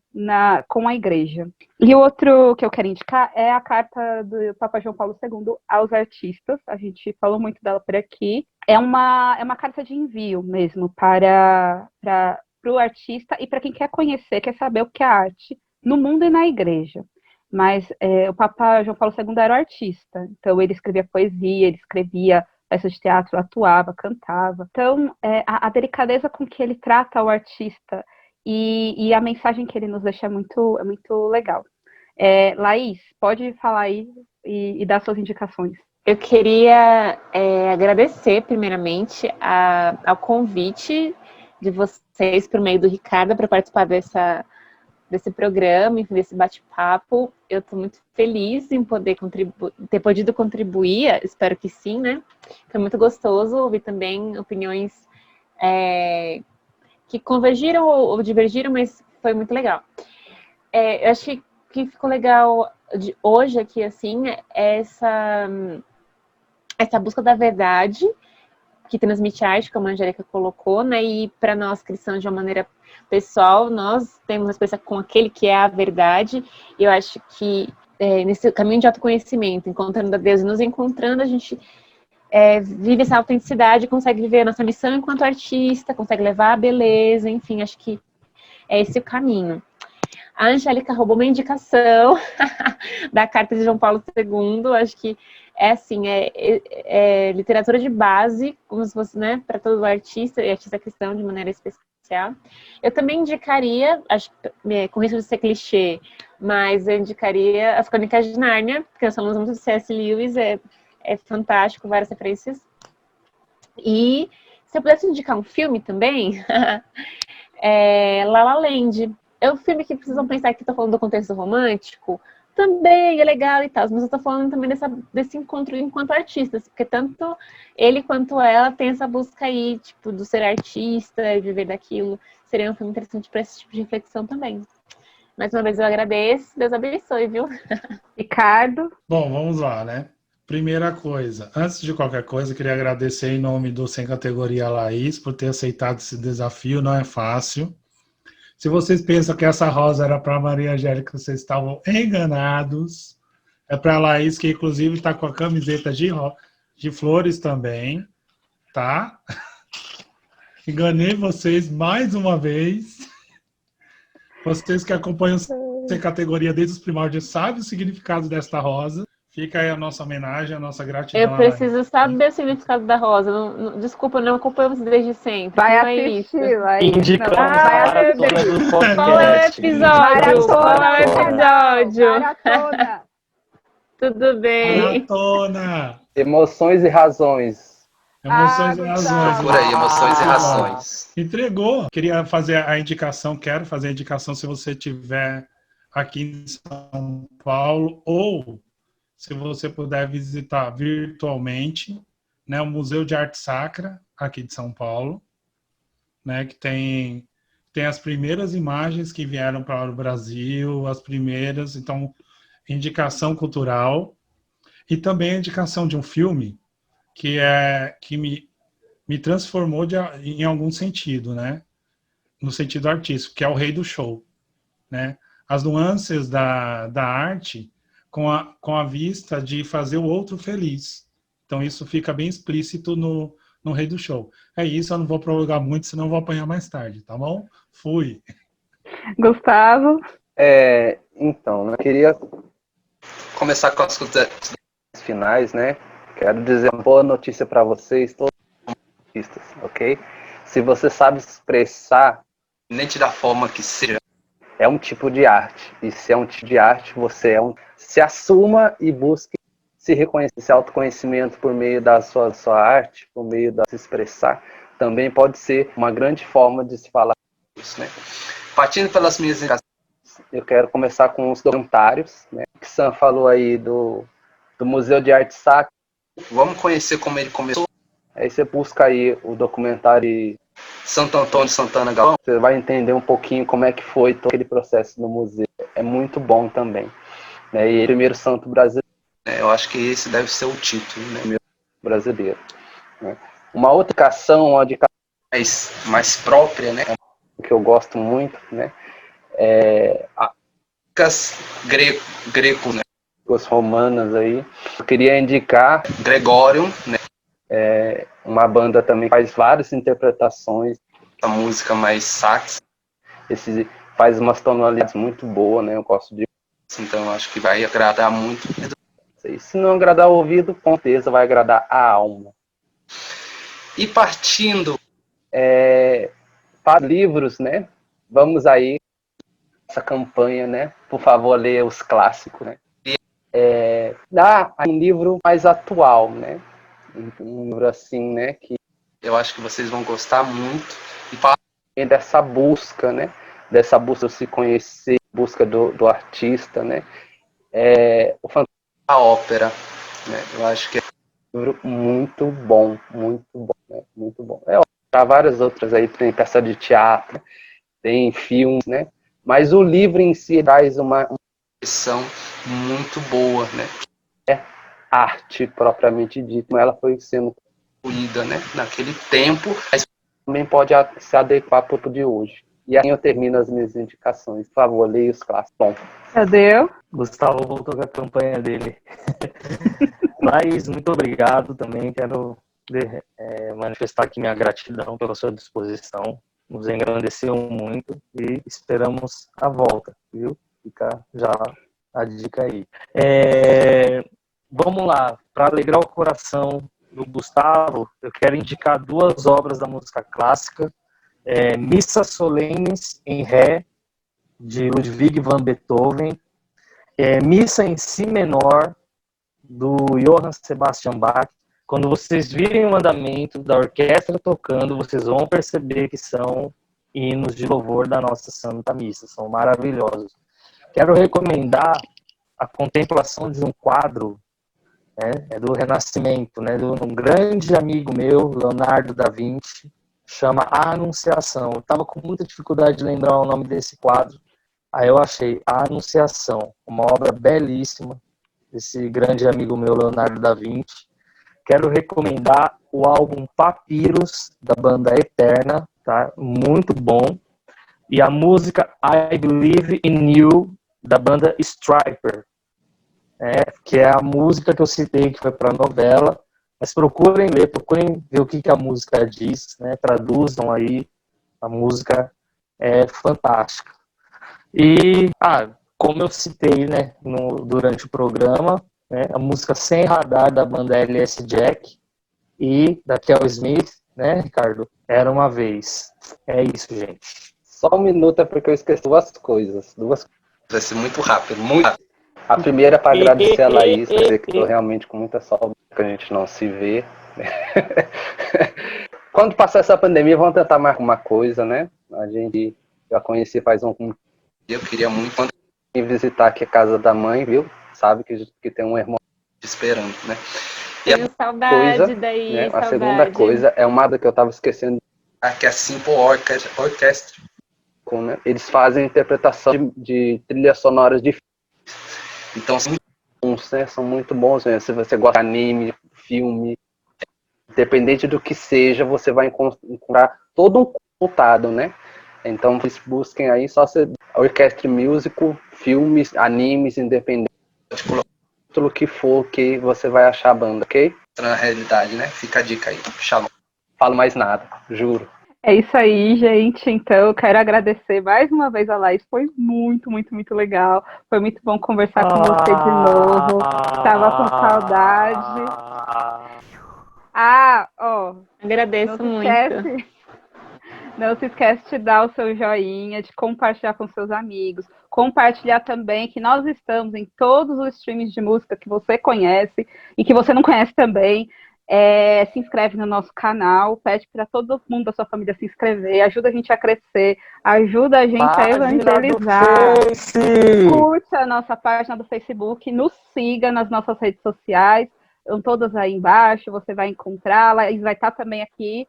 com a igreja. E o outro que eu quero indicar é a carta do Papa João Paulo II aos artistas. A gente falou muito dela por aqui. É uma carta de envio mesmo para o artista e para quem quer conhecer, quer saber o que é arte no mundo e na igreja. Mas o Papa João Paulo II era o artista, então ele escrevia poesia, ele escrevia peças de teatro, atuava, cantava. Então, a delicadeza com que ele trata o artista e a mensagem que ele nos deixa é muito legal. Laís, pode falar aí e dar suas indicações. Eu queria agradecer, primeiramente, ao convite de vocês, por meio do Ricardo, para participar desse programa, enfim, desse bate-papo. Eu estou muito feliz em ter podido contribuir, espero que sim, né? Foi muito gostoso ouvir também opiniões que convergiram ou divergiram, mas foi muito legal. Eu acho que ficou legal de hoje aqui, assim, essa busca da verdade que transmite arte, como a Angélica colocou, né? E para nós cristãos, de uma maneira pessoal, nós temos uma experiência com aquele que é a verdade. E eu acho que nesse caminho de autoconhecimento, encontrando a Deus e nos encontrando, a gente vive essa autenticidade, consegue viver a nossa missão enquanto artista, consegue levar a beleza, enfim, acho que é esse o caminho. A Angélica roubou uma indicação da carta de João Paulo II, acho que é literatura de base, como se fosse, né, para todo artista e artista cristão de maneira especial. Eu também indicaria, acho com risco de ser clichê, mas eu indicaria As Crônicas de Nárnia, porque nós falamos muito do C.S. Lewis, é fantástico, várias referências. E se eu pudesse indicar um filme também, La La Land. É um filme que precisam pensar que estou falando do contexto romântico, também é legal e tal, mas eu estou falando também desse encontro enquanto artistas, porque tanto ele quanto ela tem essa busca aí, tipo, do ser artista e viver daquilo. Seria um filme interessante para esse tipo de reflexão também. Mais uma vez eu agradeço, Deus abençoe, viu? Ricardo? Bom, vamos lá, né? Primeira coisa, antes de qualquer coisa, eu queria agradecer em nome do Sem Categoria Laís por ter aceitado esse desafio, não é fácil. Se vocês pensam que essa rosa era para Maria Angélica, vocês estavam enganados. É para a Laís, que inclusive está com a camiseta de flores também, tá? Enganei vocês mais uma vez. Vocês que acompanham Sem Categoria desde os primórdios sabem o significado desta rosa. Fica aí a nossa homenagem, a nossa gratidão. Eu preciso saber o significado da rosa. Desculpa, não acompanho você desde sempre. Vai não assistir, vai. Indicamos Qual é o episódio? Qual é o episódio? Maratona. Tudo bem. Maratona! Emoções e razões. Emoções e razões. Por aí, emoções e razões. Entregou. Queria fazer a indicação, quero fazer a indicação se você estiver aqui em São Paulo ou se você puder visitar virtualmente, né, o Museu de Arte Sacra, aqui de São Paulo, né, que tem as primeiras imagens que vieram para o Brasil, as primeiras, então, indicação cultural, e também a indicação de um filme que me transformou em algum sentido, né, no sentido artístico, que é O Rei do Show, né, as nuances da arte com a vista de fazer o outro feliz. Então, isso fica bem explícito no Rei do Show. É isso, eu não vou prolongar muito, senão eu vou apanhar mais tarde, tá bom? Fui. Gustavo? Então, eu queria começar com as considerações finais, né? Quero dizer uma boa notícia para vocês, todos os artistas, ok? Se você sabe expressar, independente da forma que seja, é um tipo de arte. E se é um tipo de arte, você se assuma e busque se reconhecer, esse autoconhecimento por meio da sua arte, por meio de se expressar, também pode ser uma grande forma de se falar isso, né? Partindo pelas minhas indicações, eu quero começar com os documentários, né, que Sam falou aí do Museu de Arte Sacra. Vamos conhecer como ele começou. Aí você busca aí o documentário de Santo Antônio de Santana Galvão. Você vai entender um pouquinho como é que foi todo aquele processo no museu. É muito bom também. Né? E ele é o primeiro santo brasileiro. Eu acho que esse deve ser o título, né? Primeiro brasileiro. Né? Uma outra educação, uma educação mais própria, né? Que eu gosto muito, né? As grecos, né? Os romanas aí. Eu queria indicar Gregorium, né? Uma banda também que faz várias interpretações da música mais sax. Esse faz umas tonalidades muito boas, né? Eu gosto de, então eu acho que vai agradar muito. E se não agradar o ouvido, com certeza vai agradar a alma. E partindo para livros, né? Vamos aí essa campanha, né? Por favor, leia os clássicos, né? Dá um livro mais atual, né? Um livro assim, né? Que eu acho que vocês vão gostar muito e falar dessa busca, né? Dessa busca de se conhecer, busca do artista, né? O Fantasma da Ópera, né? Eu acho que é um livro muito bom, né? Muito bom. Há várias outras aí, tem peça de teatro, tem filmes, né? Mas o livro em si traz uma impressão muito boa, né? É arte propriamente dita, como ela foi sendo construída, né? Naquele tempo, mas também pode se adequar para o de hoje. E aí eu termino as minhas indicações. Por favor, leia os clássicos. Bom, Cadê? Gustavo voltou com a campanha dele. Laís, muito obrigado também. Quero manifestar aqui minha gratidão pela sua disposição. Nos engrandeceu muito e esperamos a volta, viu? Fica já a dica aí. Vamos lá, para alegrar o coração do Gustavo, eu quero indicar 2 obras da música clássica. Missa Solenes em Ré, de Ludwig van Beethoven. Missa em Si menor, do Johann Sebastian Bach. Quando vocês virem o andamento da orquestra tocando, vocês vão perceber que são hinos de louvor da nossa Santa Missa. São maravilhosos. Quero recomendar a contemplação de um quadro, né, do Renascimento, né, de um grande amigo meu, Leonardo da Vinci, chama A Anunciação. Eu estava com muita dificuldade de lembrar o nome desse quadro. Aí eu achei A Anunciação, uma obra belíssima desse grande amigo meu, Leonardo da Vinci. Quero recomendar o álbum Papyrus, da banda Eterna, tá? Muito bom. E a música I Believe in You, da banda Striper, que é a música que eu citei, que foi para a novela. Mas procurem ler, procurem ver o que a música diz, né? Traduzam aí, a música é fantástica. E, como eu citei, né, durante o programa, né, a música Sem Radar, da banda LS Jack, e da Kel Smith, né, Ricardo? Era uma vez. É isso, gente. Só um minuto, porque eu esqueci 2 coisas. Vai ser muito rápido, muito rápido. A primeira é para agradecer a Laís, dizer que estou realmente com muita saudade, que a gente não se vê. Quando passar essa pandemia, vamos tentar marcar uma coisa, né? A gente já conheci faz um... Eu queria muito ir visitar aqui a casa da mãe, viu? Sabe que tem um irmão esperando, né? E Tenho saudade coisa, daí, né? saudade. A segunda coisa é uma que eu estava esquecendo, que é a Simple Orchestra. Né? Eles fazem interpretação de trilhas sonoras de filmes. Então são muito bons, né? São muito bons, né? Se você gosta de anime, filme, independente do que seja, você vai encontrar todo um contado, né? Então vocês busquem aí só Orchestra Musical, filmes, animes, independente, tudo que for que você vai achar a banda, ok? Na realidade, né? Fica a dica aí. Shalom. Falo mais nada, juro. É isso aí, gente. Então, eu quero agradecer mais uma vez a Laís. Foi muito, muito, muito legal. Foi muito bom conversar com você de novo. Tava com saudade. Agradeço muito. Não se esquece de dar o seu joinha, de compartilhar com seus amigos. Compartilhar também que nós estamos em todos os streams de música que você conhece e que você não conhece também. Se inscreve no nosso canal, pede para todo mundo da sua família se inscrever, ajuda a gente a crescer, ajuda a gente a evangelizar. Curte a nossa página do Facebook, nos siga nas nossas redes sociais, estão todas aí embaixo, você vai encontrá-la, e vai estar também aqui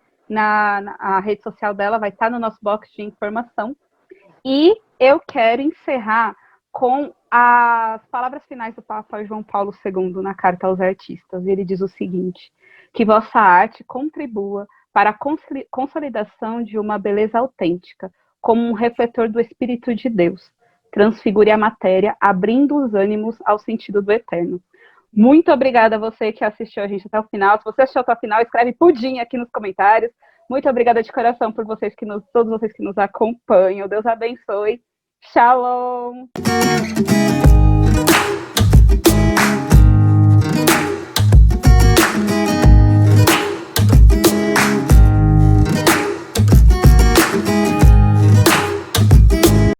a rede social dela, vai estar no nosso box de informação. E eu quero encerrar com as palavras finais do Papa João Paulo II na Carta aos Artistas. Ele diz o seguinte: que vossa arte contribua para a consolidação de uma beleza autêntica, como um refletor do Espírito de Deus. Transfigure a matéria, abrindo os ânimos ao sentido do eterno. Muito obrigada a você que assistiu a gente até o final. Se você assistiu até o final, escreve pudim aqui nos comentários. Muito obrigada de coração por todos vocês que nos acompanham. Deus abençoe. Shalom!